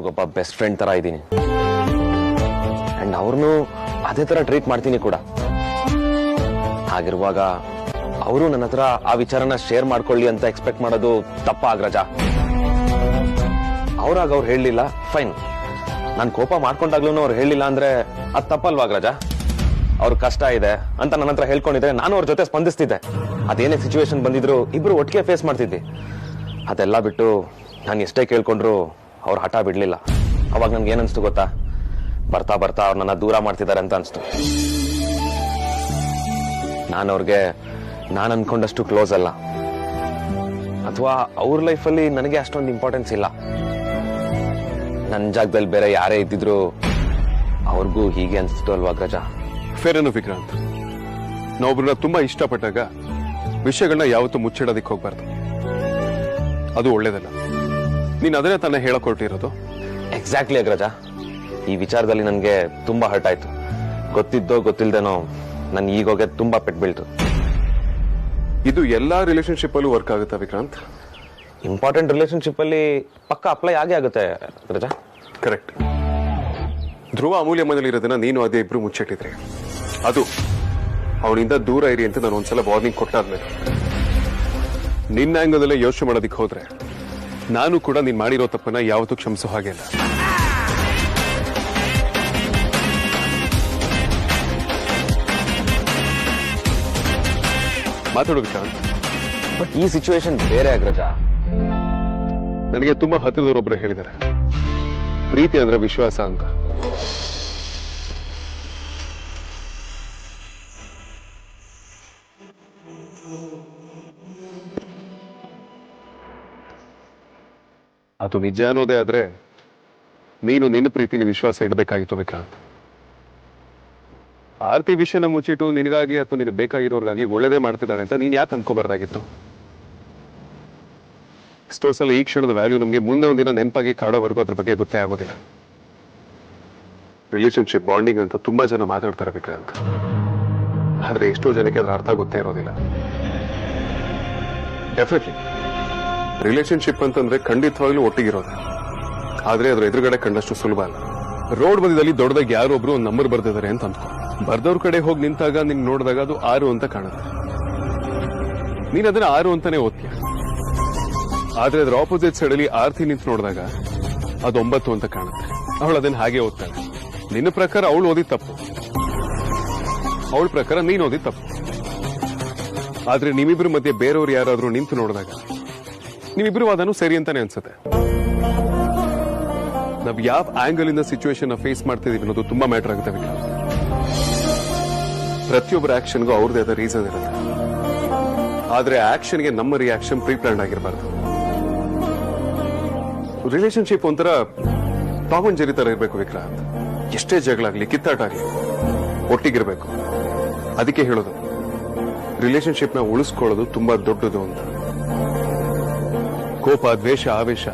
ಅವ್ರಿಗೊಬ್ಬ best friend ತರ ಇದ್ದೀನಿ and ಅವ್ರನ್ನು ಅದೇ ತರ ಟ್ರೀಟ್ ಮಾಡ್ತೀನಿ ಕೂಡ. ಹಾಗಿರುವಾಗ ಅವರು ನನ್ನ ಹತ್ರ ಆ ವಿಚಾರನ ಶೇರ್ ಮಾಡ್ಕೊಳ್ಳಿ ಅಂತ ಎಕ್ಸ್ಪೆಕ್ಟ್ ಮಾಡೋದು ತಪ್ಪ ಅಗ್ರಜ. ಅವ್ರು ಹೇಳಲಿಲ್ಲ, ಫೈನ್. ನಾನು ಕೋಪ ಮಾಡ್ಕೊಂಡಾಗ್ಲೂ ಅವ್ರು ಹೇಳಿಲ್ಲ ಅಂದ್ರೆ ಅದು ತಪ್ಪಲ್ವಾ ಅಗ್ರಜ? ಅವ್ರ ಕಷ್ಟ ಇದೆ ಅಂತ ನನ್ನ ಹತ್ರ ಹೇಳ್ಕೊಂಡಿದ್ರೆ ನಾನು ಅವ್ರ ಜೊತೆ ಸ್ಪಂದಿಸ್ತಿದ್ದೆ. ಅದೇನೇ ಸಿಚುವೇಶನ್ ಬಂದಿದ್ರು ಇಬ್ರು ಒಟ್ಟಿಗೆ ಫೇಸ್ ಮಾಡ್ತಿದ್ವಿ. ಅದೆಲ್ಲ ಬಿಟ್ಟು ನಾನು ಎಷ್ಟೇ ಕೇಳ್ಕೊಂಡ್ರು ಅವ್ರು ಹಠ ಬಿಡ್ಲಿಲ್ಲ. ಅವಾಗ ನನ್ಗೆ ಏನನ್ಸ್ತು ಗೊತ್ತಾ? ಬರ್ತಾ ಬರ್ತಾ ಅವ್ರು ನನ್ನ ದೂರ ಮಾಡ್ತಿದ್ದಾರೆ ಅಂತ ಅನ್ಸ್ತು. ನಾನು ಅನ್ಕೊಂಡಷ್ಟು ಕ್ಲೋಸ್ ಅಲ್ಲ, ಅಥವಾ ಅವ್ರ ಲೈಫಲ್ಲಿ ನನಗೆ ಅಷ್ಟೊಂದು ಇಂಪಾರ್ಟೆನ್ಸ್ ಇಲ್ಲ. ನನ್ನ ಜಾಗದಲ್ಲಿ ಬೇರೆ ಯಾರೇ ಇದ್ದಿದ್ರು ಅವ್ರಿಗೂ ಹೀಗೆ ಅನ್ಸ್ತು ಅಲ್ವಾ ಅಗ್ರಜ? Fair enough Vikrant. ನಾವೊಬ್ಬರನ್ನ ತುಂಬಾ ಇಷ್ಟಪಟ್ಟಾಗ ವಿಷಯಗಳನ್ನ ಯಾವತ್ತೂ ಮುಚ್ಚಿಡೋದಿಕ್ ಹೋಗ್ಬಾರ್ದು, ಅದು ಒಳ್ಳೇದಲ್ಲ. ನೀನ್ ಅದನ್ನೇ ತಾನೇ ಹೇಳಕ್ ಹೊರಟಿರೋದು. ಎಕ್ಸಾಕ್ಟ್ಲಿ ಅಗ್ರಜ. ಈ ವಿಚಾರದಲ್ಲಿ ನನಗೆ ತುಂಬಾ ಹರ್ಟ್ ಆಯ್ತು. ಗೊತ್ತಿದ್ದೋ ಗೊತ್ತಿಲ್ದೇನೋ ನನ್ ಈಗೋಗೆ ತುಂಬಾ ಪೆಟ್ಟು ಬೀಳ್ತು. ಇದು ಎಲ್ಲಾ ರಿಲೇಶನ್ಶಿಪ್ ಅಲ್ಲೂ ವರ್ಕ್ ಆಗುತ್ತಾ ವಿಕ್ರಾಂತ್? ಇಂಪಾರ್ಟೆಂಟ್ ರಿಲೇಶನ್ಶಿಪ್ ಅಲ್ಲಿ ಪಕ್ಕ ಅಪ್ಲೈ ಆಗೇ ಆಗುತ್ತೆ ಅಗ್ರಜ. ಕರೆಕ್ಟ್. ಧ್ರುವ ಅಮೂಲ್ಯ ಮನೇಲಿ ಇರೋದನ್ನ ನೀನು ಅದೇ ಇಬ್ರು ಮುಚ್ಚಿಟ್ಟಿದ್ರಿ. ಅದು ಅವನಿಂದ ದೂರ ಇರಿ ಅಂತ ನಾನು ಒಂದ್ಸಲ ವಾರ್ನಿಂಗ್ ಕೊಟ್ಟಾದ್ಮೇಲೆ ನಿನ್ನ ಆಂಗಲಲ್ಲೇ ಯೋಚನೆ ಮಾಡೋದಿಕ್ ಹೋದ್ರೆ ನಾನು ಕೂಡ ನೀನ್ ಮಾಡಿರೋ ತಪ್ಪನ್ನ ಯಾವತ್ತೂ ಕ್ಷಮಿಸೋ ಹಾಗೆ ಇಲ್ಲ. ಮಾತಾಡೋ ವಿಕ್ರಾಂತ್. ಬಟ್ ಈ ಸಿಚುವೇಶನ್ ಬೇರೆ ಅಗ್ರಜ. ನನಗೆ ತುಂಬಾ ಹತ್ತಿರದವರೊಬ್ಬರು ಹೇಳಿದ್ದಾರೆ, ಪ್ರೀತಿ ಅಂದ್ರೆ ವಿಶ್ವಾಸ ಅಂತ. ಅದು ನಿಜ ಅನ್ನೋದೇ ಆದ್ರೆ ನೀನು ನಿನ್ನ ಪ್ರೀತಿಲಿ ವಿಶ್ವಾಸ ಇಡಬೇಕಾಗಿತ್ತು ವಿಕ್ರಾಂತ್. ಆರ್ತಿ ವಿಷಯನ ಮುಚ್ಚಿಟ್ಟು ನಿನಗಾಗಿ ಅಥವಾ ನಿನಗೆ ಬೇಕಾಗಿರೋರ್ಗಾಗಿ ಒಳ್ಳೇದೇ ಮಾಡ್ತಿದ್ದಾಳೆ ಅಂತ ನೀನ್ ಯಾಕೆ ಅನ್ಕೋಬಾರ್ದಾಗಿತ್ತು? ಎಷ್ಟೋ ಸಲ ಈ ಕ್ಷಣದ ವ್ಯಾಲ್ಯೂ ನಮಗೆ ಮುಂದೆ ಒಂದಿನ ನೆನಪಾಗಿ ಕಾಡೋವರೆಗೂ ಅದ್ರ ಬಗ್ಗೆ ಗೊತ್ತೇ ಆಗೋದಿಲ್ಲ. ರಿಲೇಶನ್ಶಿಪ್ ಬಾಂಡಿಂಗ್ ಅಂತ ತುಂಬಾ ಜನ ಮಾತಾಡ್ತಾರೆ ವಿಕ್ರಾಂತ್, ಆದ್ರೆ ಎಷ್ಟೋ ಜನಕ್ಕೆ ಅದ್ರ ಅರ್ಥ ಗೊತ್ತೇ ಇರೋದಿಲ್ಲ. ಡೆಫಿನೆಟ್ಲಿ ರಿಲೇಶನ್ಶಿಪ್ ಅಂತಂದ್ರೆ ಖಂಡಿತವಾಗ್ಲೂ ಒಟ್ಟಿಗಿರೋದು, ಆದ್ರೆ ಅದ್ರ ಎದುರುಗಡೆ ಕಂಡಷ್ಟು ಸುಲಭ ಅಲ್ಲ. ರೋಡ್ ಬದಿಯಲ್ಲಿ ದೊಡ್ಡದಾಗಿ ಯಾರೊಬ್ರು ಒಂದು ನಂಬರ್ ಬರ್ದಿದ್ದಾರೆ ಅಂತ ಅಂದ್ಕೊ. ಬರ್ದವ್ರ ಕಡೆ ಹೋಗಿ ನಿಂತಾಗ ನಿನ್ ನೋಡಿದಾಗ ಅದು 6 ಅಂತ ಕಾಣುತ್ತೆ. ನೀನ್ ಅದನ್ನ 6 ಅಂತಾನೆ ಓದ್ತೀಯ. ಆದ್ರೆ ಅದ್ರ ಆಪೋಸಿಟ್ ಸೈಡ್ ಅಲ್ಲಿ ಆರ್ತಿ ನಿಂತು ನೋಡಿದಾಗ ಅದು 9 ಅಂತ ಕಾಣುತ್ತೆ. ಅವಳು ಅದನ್ನ ಹಾಗೆ ಓದ್ತಾಳೆ. ನಿನ್ನ ಪ್ರಕಾರ ಅವಳು ಓದಿದ ತಪ್ಪು, ಅವಳ ಪ್ರಕಾರ ನೀನ್ ಓದಿದ ತಪ್ಪು. ಆದ್ರೆ ನಿಮ್ಮಿಬ್ರ ಮಧ್ಯೆ ಬೇರೆಯವ್ರು ಯಾರಾದ್ರೂ ನಿಂತು ನೋಡಿದಾಗ ನೀವಿಬ್ರು ಅದನ್ನು ಸರಿ ಅಂತಾನೆ ಅನ್ಸುತ್ತೆ. ನಾವ್ ಯಾವ ಆಂಗಲ್ ಇಂದ ಸಿಚುವೇಶನ್ ಫೇಸ್ ಮಾಡ್ತಿದೀವಿ ಅನ್ನೋದು ತುಂಬಾ ಮ್ಯಾಟರ್ ಆಗುತ್ತೆ ವಿಕ್ರಾಂತ್. ಪ್ರತಿಯೊಬ್ಬರ ಆಕ್ಷನ್ಗೂ ಅವ್ರದೇ ಆದ ರೀಸನ್ ಇರುತ್ತೆ, ಆದ್ರೆ ಆಕ್ಷನ್ಗೆ ನಮ್ಮ ರಿಯಾಕ್ಷನ್ ಪ್ರೀ ಪ್ಲಾನ್ ಆಗಿರಬಾರ್ದು. ರಿಲೇಶನ್ಶಿಪ್ ಒಂಥರ ಟಾಮ್ ಅಂಡ್ ಜೆರಿ ತರ ಇರ್ಬೇಕು ವಿಕ್ರಾಂತ್. ಎಷ್ಟೇ ಜಗಳಾಗ್ಲಿ ಕಿತ್ತಾಟ ಆಗ್ಲಿ ಒಟ್ಟಿಗಿರ್ಬೇಕು. ಅದಕ್ಕೆ ಹೇಳೋದು ರಿಲೇಶನ್ಶಿಪ್ ನ ಉಳಿಸ್ಕೊಳ್ಳೋದು ತುಂಬಾ ದೊಡ್ಡದು ಅಂತ. ಕೋಪ, ದ್ವೇಷ, ಆವೇಶ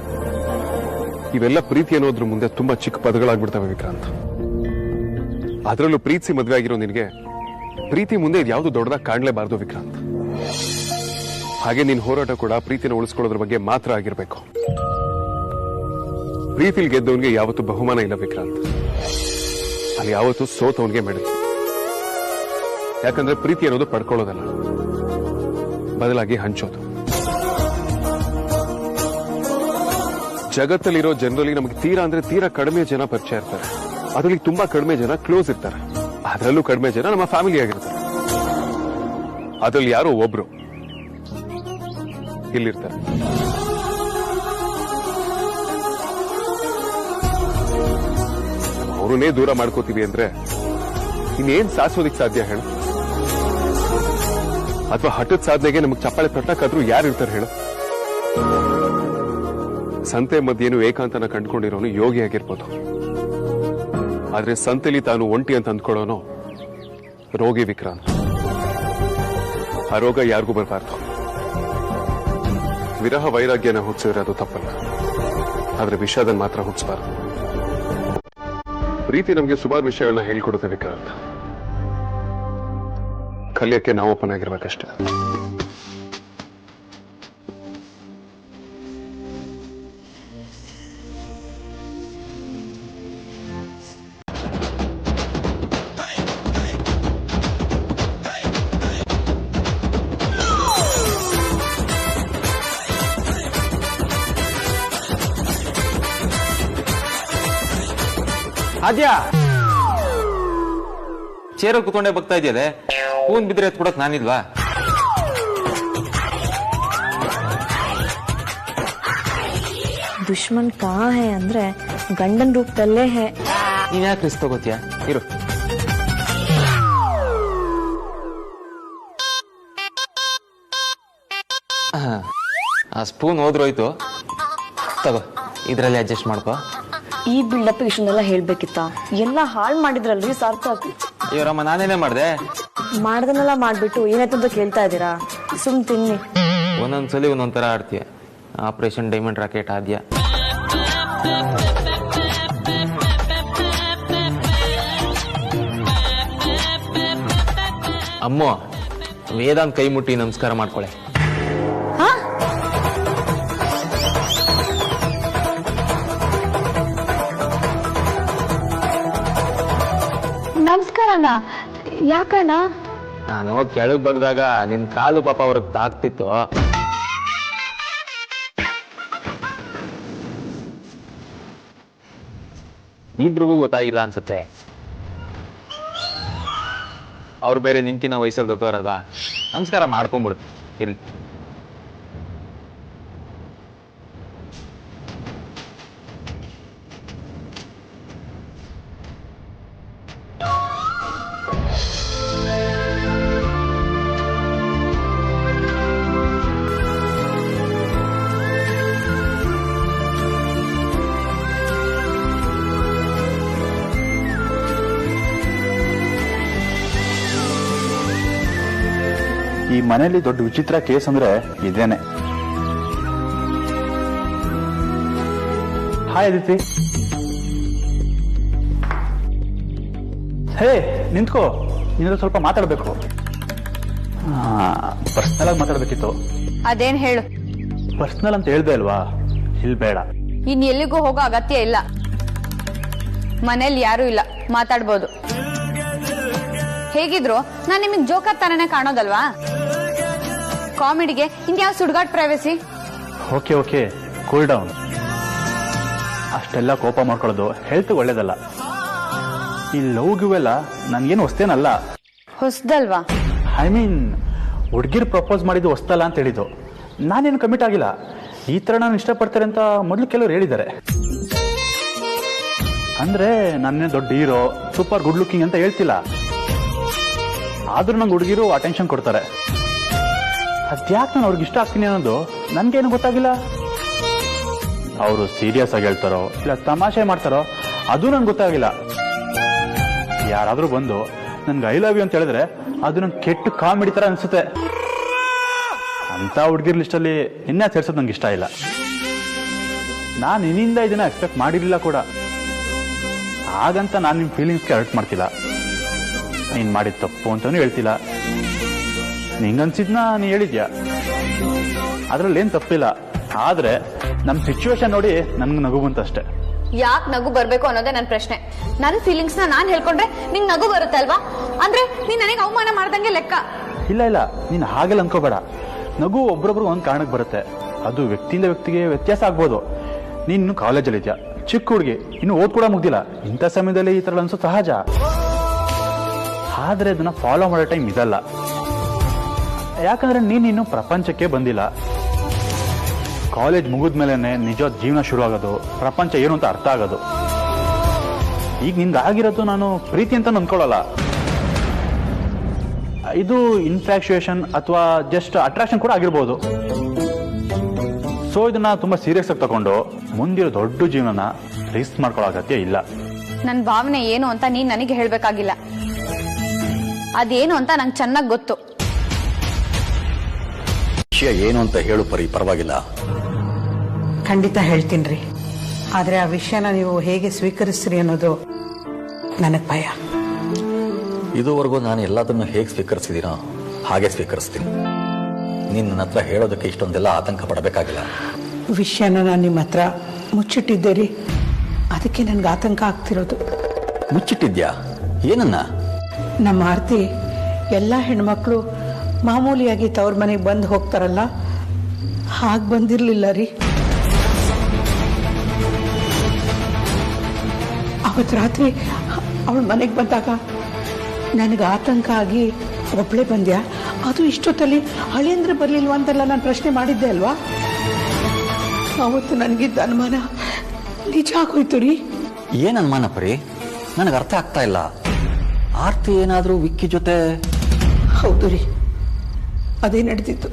ಇವೆಲ್ಲ ಪ್ರೀತಿ ಅನ್ನೋದ್ರ ಮುಂದೆ ತುಂಬಾ ಚಿಕ್ಕ ಪದಗಳಾಗ್ಬಿಡ್ತವೆ ವಿಕ್ರಾಂತ್. ಅದರಲ್ಲೂ ಪ್ರೀತಿಸಿ ಮದ್ವೆ ಆಗಿರೋ ನಿನಗೆ ಪ್ರೀತಿ ಮುಂದೆ ಇದ್ಯಾವುದು ದೊಡ್ಡದಾಗಿ ಕಾಣ್ಲೇಬಾರ್ದು ವಿಕ್ರಾಂತ್. ಹಾಗೆ ನಿನ್ ಹೋರಾಟ ಕೂಡ ಪ್ರೀತಿನ ಉಳಿಸ್ಕೊಳ್ಳೋದ್ರ ಬಗ್ಗೆ ಮಾತ್ರ ಆಗಿರ್ಬೇಕು. ಪ್ರೀತಿಲ್ ಗೆದ್ದವನ್ಗೆ ಯಾವತ್ತೂ ಬಹುಮಾನ ಇಲ್ಲ ವಿಕ್ರಾಂತ್, ಅಲ್ಲಿ ಯಾವತ್ತೂ ಸೋತವನ್ಗೆ ಮೆಡಲ್. ಯಾಕಂದ್ರೆ ಪ್ರೀತಿ ಅನ್ನೋದು ಪಡ್ಕೊಳ್ಳೋದಲ್ಲ, ಬದಲಾಗಿ ಹಂಚೋದು. ಜಗತ್ತಲ್ಲಿರೋ ಜನರಲ್ಲಿ ನಮಗೆ ತೀರಾ ಅಂದ್ರೆ ತೀರಾ ಕಡಿಮೆ ಜನ ಪರಿಚಯ ಇರ್ತಾರೆ. ಅದರಲ್ಲಿ ತುಂಬಾ ಕಡಿಮೆ ಜನ ಕ್ಲೋಸ್ ಇರ್ತಾರೆ. ಅದರಲ್ಲೂ ಕಡಿಮೆ ಜನ ನಮ್ಮ ಫ್ಯಾಮಿಲಿ ಆಗಿರ್ತಾರೆ. ಅದ್ರಲ್ಲಿ ಯಾರೋ ಒಬ್ರು ಇಲ್ಲಿರ್ತಾರೆ. ಅವ್ರನ್ನೇ ದೂರ ಮಾಡ್ಕೋತೀವಿ ಅಂದ್ರೆ ಇನ್ನೇನ್ ಸಾಧಿಸೋದಿಕ್ ಸಾಧ್ಯ ಹೇಳು? ಅಥವಾ ಹಠದ ಸಾಧನೆಗೆ ನಮಗ್ ಚಪ್ಪಾಳೆ ತಟ್ಟಕ್ಕಾದ್ರೂ ಯಾರು ಇರ್ತಾರೆ ಹೇಳು? ಸಂತೆ ಮಧ್ಯೇನು ಏಕಾಂತನ ಕಂಡುಕೊಂಡಿರೋನು ಯೋಗಿ ಆಗಿರ್ಬೋದು, ಆದ್ರೆ ಸಂತೆಲಿ ತಾನು ಒಂಟಿ ಅಂತ ಅಂದ್ಕೊಳ್ಳೋನು ರೋಗಿ ವಿಕ್ರಾಂತ್. ಆ ರೋಗ ಯಾರಿಗೂ ಬರಬಾರ್ದು. ವಿರಹ ವೈರಾಗ್ಯನ ಹುಟ್ಟಿಸಿದ್ರೆ ಅದು ತಪ್ಪಲ್ಲ, ಆದ್ರೆ ವಿಷಾದನ್ ಮಾತ್ರ ಹುಟ್ಟಿಸಬಾರ್ದು. ಪ್ರೀತಿ ನಮಗೆ ಸುಮಾರು ವಿಷಯಗಳನ್ನ ಹೇಳ್ಕೊಡುತ್ತೆ ವಿಕ್ರಾಂತ್. ಕಲಿಯಕ್ಕೆ ನಾವು ಓಪನ್ ಆಗಿರ್ಬೇಕಷ್ಟೇ. ಆದ್ಯಾ ಚೇರಲ್ಲಿ ಕೂತ್ಕೊಂಡೆ ಬಗ್ತಾ ಇದೆಯದೆ ಹೂನ್ ಬಿದ್ರೆ ಎತ್ ಕೊಡಕ್ ನಾನಿಲ್ವಾ? ದುಶ್ಮನ್ ಕಾ ಹೇ ಅಂದ್ರೆ ಗಂಡನ್ ರೂಪದಲ್ಲೇ ಹೇ. ನೀನ್ ಯಾಕೆ ರಿಸ್ಕ್ ತಗೋತೀಯ? ಇರು. ಆ ಸ್ಪೂನ್ ಹೋದ್ರೋಯ್ತು, ತಗೋ ಇದ್ರಲ್ಲಿ ಅಡ್ಜಸ್ಟ್ ಮಾಡ್ಕೋ. ಈ ಬಿಲ್ಡಪ್ ಇಷ್ಟನ್ನೆಲ್ಲ ಹೇಳ್ಬೇಕಿತ್ತ? ಎಲ್ಲ ಹಾಳು ಮಾಡಿದ್ರಲ್ರಿ ಸಾರ್ಥಕ್. ಇವರಮ್ಮ ನಾನೇನೇ ಮಾಡ್ದೆ? ಮಾಡ್ದನ್ನೆಲ್ಲ ಮಾಡ್ಬಿಟ್ಟು ಏನಾಯ್ತಂತ ಕೇಳ್ತಾ ಇದ್ದೀರಾ? ಸುಮ್ ತಿನ್ನಿ. ಒಂದೊಂದ್ಸಲಿ ಒಂದೊಂದ್ ತರ ಆಡ್ತೀಯ. ಆಪರೇಷನ್ ಡೈಮಂಡ್ ರಾಕೆಟ್ ಆದ್ಯಾ. ಅಮ್ಮೋ, ವೇದಾಂತ್ ಕೈ ಮುಟ್ಟಿ ನಮಸ್ಕಾರ ಮಾಡ್ಕೊಳೆ. ನಮಸ್ಕಾರಣ್ಣ. ಯಾಕಣ್ಣ? ನಾನು ಕೆಳಗ್ ಬಂದಾಗ ನಿನ್ ಕಾಲು ಪಾಪ ಅವ್ರಿಗೆ ತಾಕ್ತಿತ್ತು. ಇಬ್ರಿಗೂ ಗೊತ್ತಾಗಿಲ್ಲ ಅನ್ಸುತ್ತೆ. ಅವ್ರು ಬೇರೆ ನಿಂತಿನ ವಯಸ್ಸಲ್ಲಿ ದೊಡ್ಡವರದ. ನಮಸ್ಕಾರ ಮಾಡ್ಕೊಂಡ್ಬಿಡು. ಇಲ್ಲಿ ಈ ಮನೆಯಲ್ಲಿ ದೊಡ್ಡ ವಿಚಿತ್ರ ಕೇಸ್ ಅಂದ್ರೆ ಇದೇನೆ. ಹಾಯ್ ಅದಿತಿ. ಹೇ ನಿಂತ್ಕೋ, ನಿನ್ನ ಸ್ವಲ್ಪ ಮಾತಾಡ್ಬೇಕು. ಪರ್ಸನಲ್ ಆಗಿ ಮಾತಾಡ್ಬೇಕಿತ್ತು. ಅದೇನ್ ಹೇಳು? ಪರ್ಸನಲ್ ಅಂತ ಹೇಳ್ದೆ ಅಲ್ವಾ? ಇಲ್ಲಿ ಬೇಡ. ಇನ್ ಎಲ್ಲಿಗೂ ಹೋಗೋ ಅಗತ್ಯ ಇಲ್ಲ. ಮನೇಲಿ ಯಾರು ಇಲ್ಲ, ಮಾತಾಡ್ಬೋದು. ಹೇಗಿದ್ರು ನಾನ್ ನಿಮಗ್ ಜೋಕರ್ ತರನೇ ಕಾಣೋದಲ್ವಾ? ಕಾಮಿಡಿಗೆ ಇನ್ಯಾವ ಸುಡ್ಗಾಟ್ privacy? Okay okay, cool down. ಅಷ್ಟೆಲ್ಲ ಕೋಪ ಮಾಡ್ಕೊಳ್ಳೋದು ಹೆಲ್ತ್ ಒಳ್ಳೇದಲ್ಲ. ಈ ಲವ್ ಗಿವೆಲ್ಲ ನನ್ಗೇನು ಹೊಸ್ತೇನಲ್ಲ. ಹೊಸ್ದಲ್ವಾ? ಐ ಮೀನ್ ಹುಡುಗಿರ್ ಪ್ರಪೋಸ್ ಮಾಡಿದ್ದು ಹೊಸ್ತಲ್ಲ ಅಂತ ಹೇಳಿದ್ದು. ನಾನೇನು ಕಮಿಟ್ ಆಗಿಲ್ಲ. ಈ ತರ ನಾನು ಇಷ್ಟಪಡ್ತಾರೆ ಅಂತ ಮೊದಲು ಕೆಲವರು ಹೇಳಿದ್ದಾರೆ. ಅಂದ್ರೆ ನನ್ನೇ ದೊಡ್ಡ ಹೀರೋ, ಸೂಪರ್ ಗುಡ್ ಲುಕಿಂಗ್ ಅಂತ ಹೇಳ್ತಿಲ್ಲ. ಆದ್ರೂ ನಂಗೆ ಹುಡುಗಿರು ಅಟೆನ್ಷನ್ ಕೊಡ್ತಾರೆ. ಅದ್ಯಾಕೆ ನಾನು ಅವ್ರಿಗೆ ಇಷ್ಟ ಆಗ್ತೀನಿ ಅನ್ನೋದು ನನ್ಗೇನು ಗೊತ್ತಾಗಿಲ್ಲ. ಅವರು ಸೀರಿಯಸ್ ಆಗಿ ಹೇಳ್ತಾರೋ ಇಲ್ಲ ತಮಾಷೆ ಮಾಡ್ತಾರೋ ಅದು ನನ್ಗೆ ಗೊತ್ತಾಗಿಲ್ಲ. ಯಾರಾದ್ರೂ ಬಂದು ನನ್ಗೆ ಐ ಲವ್ ಯು ಅಂತ ಹೇಳಿದ್ರೆ ಅದು ನಂಗೆ ಕೆಟ್ಟ ಕಾಮಿಡಿ ತರ ಅನ್ಸುತ್ತೆ. ಅಂತ ಹುಡುಗಿರ್ ಲಿಸ್ಟಲ್ಲಿ ನಿನ್ನೆ ಸೇರ್ಸೋದು ನಂಗೆ ಇಷ್ಟ ಇಲ್ಲ. ನಾನು ನಿನ್ನಿಂದ ಇದನ್ನ ಎಕ್ಸ್ಪೆಕ್ಟ್ ಮಾಡಿರ್ಲಿಲ್ಲ ಕೂಡ. ಹಾಗಂತ ನಾನು ನಿಮ್ ಫೀಲಿಂಗ್ಸ್ಗೆ ಹರ್ಟ್ ಮಾಡ್ತಿಲ್ಲ. ನೀನ್ ಮಾಡಿದ ತಪ್ಪು ಅಂತಾನು ಹೇಳ್ತಿಲ್ಲ. ನಿಂಗನ್ಸಿದ್ನ ನೀ ಹೇಳಿದ್ಯಾ, ಅದ್ರಲ್ಲಿ ಏನ್ ತಪ್ಪಿಲ್ಲ. ಆದ್ರೆ ನಮ್ ಸಿಚುವೇಶನ್ ನೋಡಿ ನನ್ಗೆ ನಗು ಬಂತಷ್ಟೇ. ಯಾಕ್ ನಗು ಬರ್ಬೇಕು ಅನ್ನೋದೇ ನನ್ ಪ್ರಶ್ನೆ. ನನ್ ಫೀಲಿಂಗ್ಸ್ ನಾನ್ ಹೇಳ್ಕೊಂಡ್ರೆ ನಿಂಗ್ ನಗು ಬರುತ್ತೆ ಅಲ್ವಾ? ಅಂದ್ರೆ ನೀನ್ ನನಗೆ ಅವಮಾನ ಮಾಡ್ದಂಗೆ ಲೆಕ್ಕ. ಇಲ್ಲ ಇಲ್ಲ, ನೀನ್ ಹಾಗೆಲ್ಲ ಅನ್ಕೋಬೇಡ. ನಗು ಒಬ್ರೊಬ್ರು ಒಂದ್ ಕಾರಣಕ್ಕೆ ಬರುತ್ತೆ. ಅದು ವ್ಯಕ್ತಿಯಿಂದ ವ್ಯಕ್ತಿಗೆ ವ್ಯತ್ಯಾಸ ಆಗ್ಬೋದು. ನೀನ್ ಇನ್ನು ಕಾಲೇಜಲ್ಲಿ ಇದ್ಯಾ, ಚಿಕ್ಕ ಹುಡುಗಿ, ಇನ್ನು ಓದ್ ಕೂಡ ಮುಗ್ದಿಲ್ಲ. ಇಂಥ ಸಮಯದಲ್ಲಿ ಈ ತರ ಅನ್ಸೋ ಸಹಜ. ಆದ್ರೆ ಅದನ್ನ ಫಾಲೋ ಮಾಡೋ ಟೈಮ್ ಇದಲ್ಲ. ಯಾಕಂದ್ರೆ ನೀನಿನ್ನು ಪ್ರಪಂಚಕ್ಕೆ ಬಂದಿಲ್ಲ. ಕಾಲೇಜ್ ಮುಗಿದ್ಮೇಲೆ ನಿಜವಾದ ಜೀವನ ಶುರು ಆಗೋದು, ಪ್ರಪಂಚ ಏನು ಅಂತ ಅರ್ಥ ಆಗೋದು. ಈಗ ನಿನ್ಗೆ ಆಗಿರೋದು ನಾನು ಪ್ರೀತಿ ಅಂತ ಅಂದ್ಕೊಳ್ಳಲ್ಲ. ಇದು ಇನ್ಫ್ಯಾಕ್ಚುಯೇಷನ್ ಅಥವಾ ಜಸ್ಟ್ ಅಟ್ರಾಕ್ಷನ್ ಕೂಡ ಆಗಿರ್ಬೋದು. ಸೊ ಇದನ್ನ ತುಂಬಾ ಸೀರಿಯಸ್ ಆಗಿ ತಗೊಂಡು ಮುಂದಿರೋ ದೊಡ್ಡ ಜೀವನನ ರಿಸ್ಕ್ ಮಾಡ್ಕೊಳ್ಳೋ ಅಗತ್ಯ ಇಲ್ಲ. ನನ್ ಭಾವನೆ ಏನು ಅಂತ ನೀನ್ ನನಗೆ ಹೇಳ್ಬೇಕಾಗಿಲ್ಲ. ಅದೇನು ಅಂತ ನಂಗೆ ಚೆನ್ನಾಗಿ ಗೊತ್ತು. ವಿಷಯ ಏನು ಅಂತ ಹೇಳು ಪರಿ, ಪರವಾಗಿಲ್ಲ. ಖಂಡಿತ ಹೇಳ್ತೀನಿ. ಆದರೆ ಆ ವಿಷಯನ ನೀವು ಹೇಗೆ ಸ್ವೀಕರಿಸ್ತೀರಿ ಅನ್ನೋದು ನನಗೆ ಭಯ. ಇದುವರೆಗೂ ನಾನು ಎಲ್ಲದನ್ನು ಹೇಗೆ ಸ್ವೀಕರಿಸಿದ್ದೀನೋ ಹಾಗೆ ಸ್ವೀಕರಿಸ್ತೀನಿ. ನೀನು ನನ್ನ ಹತ್ರ ಹೇಳೋದಕ್ಕೆ ಇಷ್ಟೊಂದೆಲ್ಲ ಆತಂಕ ಪಡಬೇಕಾಗಿಲ್ಲ. ವಿಷಯನ ನಾನು ನಿಮ್ಮ ಹತ್ರ ಮುಚ್ಚಿಟ್ಟಿದ್ದೆ. ಅದಕ್ಕೆ ನನಗೆ ಆತಂಕ ಆಗ್ತಿರೋದು. ಮುಚ್ಚಿಟ್ಟಿದ್ಯಾ? ಏನನ್ನ? ನಮ್ಮ ಆರ್ತಿ ಎಲ್ಲ ಹೆಣ್ಮಕ್ಳು ಮಾಮೂಲಿಯಾಗಿ ತವ್ರ ಮನೆಗೆ ಬಂದು ಹೋಗ್ತಾರಲ್ಲ, ಹಾಗೆ ಬಂದಿರಲಿಲ್ಲ ರೀ. ಅವತ್ತು ರಾತ್ರಿ ಅವಳ ಮನೆಗೆ ಬಂದಾಗ ನನಗೆ ಆತಂಕ ಆಗಿ ಒಬ್ಳೆ ಬಂದ್ಯಾ, ಅದು ಇಷ್ಟೊತ್ತಲ್ಲಿ ಹಳೆಯಂದ್ರೆ ಬರ್ಲಿಲ್ವಾ ಅಂತೆಲ್ಲ ನಾನು ಪ್ರಶ್ನೆ ಮಾಡಿದ್ದೆ ಅಲ್ವಾ. ಅವತ್ತು ನನಗಿದ್ದ ಅನುಮಾನ ನಿಜ ಆಗೋಯ್ತು ರೀ. ಏನ್ ಅನುಮಾನ ಪರಿ? ನನಗೆ ಅರ್ಥ ಆಗ್ತಾ ಇಲ್ಲ. ಆರ್ತಿ ಏನಾದ್ರೂ ವಿಕ್ಕಿ ಜೊತೆ? ಹೌದು ರೀ, ಅದೇ ನಡೆದಿತ್ತು.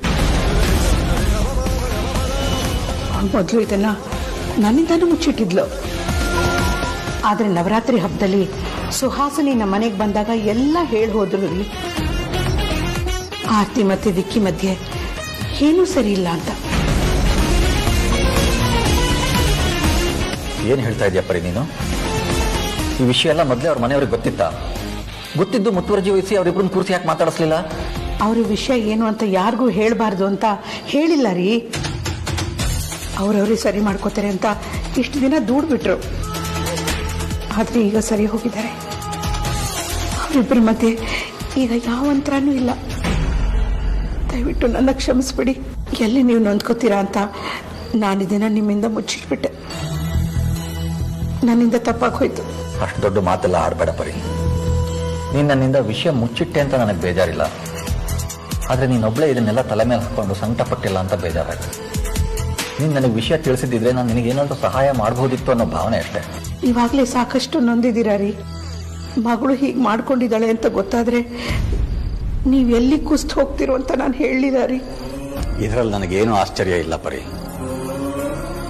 ಅವಳು ಮೊದಲು ಇದನ್ನ ನನ್ನಿಂದನೂ ಮುಚ್ಚಿಟ್ಟಿದ್ಲು. ಆದ್ರೆ ನವರಾತ್ರಿ ಹಬ್ಬದಲ್ಲಿ ಸುಹಾಸಿನಿ ನಮ್ಮ ಮನೆಗೆ ಬಂದಾಗ ಎಲ್ಲ ಹೇಳಿ ಹೋದ್ರು ರೀ, ಆರ್ತಿ ಮತ್ತೆ ವಿಕ್ಕಿ ಮಧ್ಯೆ ಏನೂ ಸರಿ ಇಲ್ಲ ಅಂತ. ಏನ್ ಹೇಳ್ತಾ ಇದೀಯ ಪರಿ ನೀನು? ಈ ವಿಷಯ ಎಲ್ಲ ಮೊದಲೇ ಅವ್ರ ಮನೆಯವ್ರಿಗೆ ಗೊತ್ತಿತ್ತಾ? ಗೊತ್ತಿದ್ದು ಮುತುವರ್ಜಿ ವಹಿಸಿ ಅವರಿಬ್ರನ್ನ ಕೂರಿಸಿ ಯಾಕೆ ಮಾತಾಡಿಸ್ಲಿಲ್ಲ? ಅವ್ರ ವಿಷಯ ಏನು ಅಂತ ಯಾರಿಗೂ ಹೇಳಬಾರ್ದು ಅಂತ ಹೇಳಿಲ್ಲ ರೀ. ಅವ್ರವ್ರಿಗೆ ಸರಿ ಮಾಡ್ಕೋತಾರೆ ಅಂತ ಇಷ್ಟು ದಿನ ದೂಡ್ಬಿಟ್ರು. ಆದ್ರೆ ಈಗ ಸರಿ ಹೋಗಿದ್ದಾರೆ. ಅವರಿಬ್ಬರ ಮಧ್ಯೆ ಈಗ ಯಾವ ಅಂತರನೂ ಇಲ್ಲ. ದಯವಿಟ್ಟು ನನ್ನ ಕ್ಷಮಿಸ್ಬಿಡಿ. ಎಲ್ಲಿ ನೀವು ನೊಂದ್ಕೋತೀರಾ ಅಂತ ನಾನಿದನ್ನ ನಿಮ್ಮಿಂದ ಮುಚ್ಚಿಟ್ಬಿಟ್ಟೆ. ನನ್ನಿಂದ ತಪ್ಪಾಗೋಯ್ತು. ಅಷ್ಟು ದೊಡ್ಡ ಮಾತೆಲ್ಲ ಆಡಬೇಡ ಪರಿ. ನೀನ್ ನನ್ನಿಂದ ವಿಷಯ ಮುಚ್ಚಿಟ್ಟೆ ಅಂತ ನನಗೆ ಬೇಜಾರಿಲ್ಲ. ಆದ್ರೆ ನೀನೊಬ್ಳೆ ಇದನ್ನೆಲ್ಲ ತಲೆ ಮೇಲೆ ಹಾಕೊಂಡು ಸಂಕಟ ಪಟ್ಟಿಲ್ಲ ಅಂತ ಬೇಜಾರಾಯ್ತು. ನೀನ್ ನನಗೆ ವಿಷಯ ತಿಳಿಸಿದ್ರೆ ನಾನು ನಿನಗೇನಾದ್ರೂ ಸಹಾಯ ಮಾಡಬಹುದಿತ್ತು ಅನ್ನೋ ಭಾವನೆ ಅಷ್ಟೇ. ಇವಾಗಲೇ ಸಾಕಷ್ಟು ನೊಂದಿದ್ದೀರಾ ರೀ. ಮಗಳು ಹೀಗೆ ಮಾಡ್ಕೊಂಡಿದ್ದಾಳೆ ಅಂತ ಗೊತ್ತಾದ್ರೆ ನೀವು ಎಲ್ಲಿ ಕುಸ್ತು ಹೋಗ್ತಿರೋ ಅಂತ ನಾನು ಹೇಳಲಿಲ್ಲ ರೀ. ಇದರಲ್ಲಿ ನನಗೇನು ಆಶ್ಚರ್ಯ ಇಲ್ಲ ಪರಿ.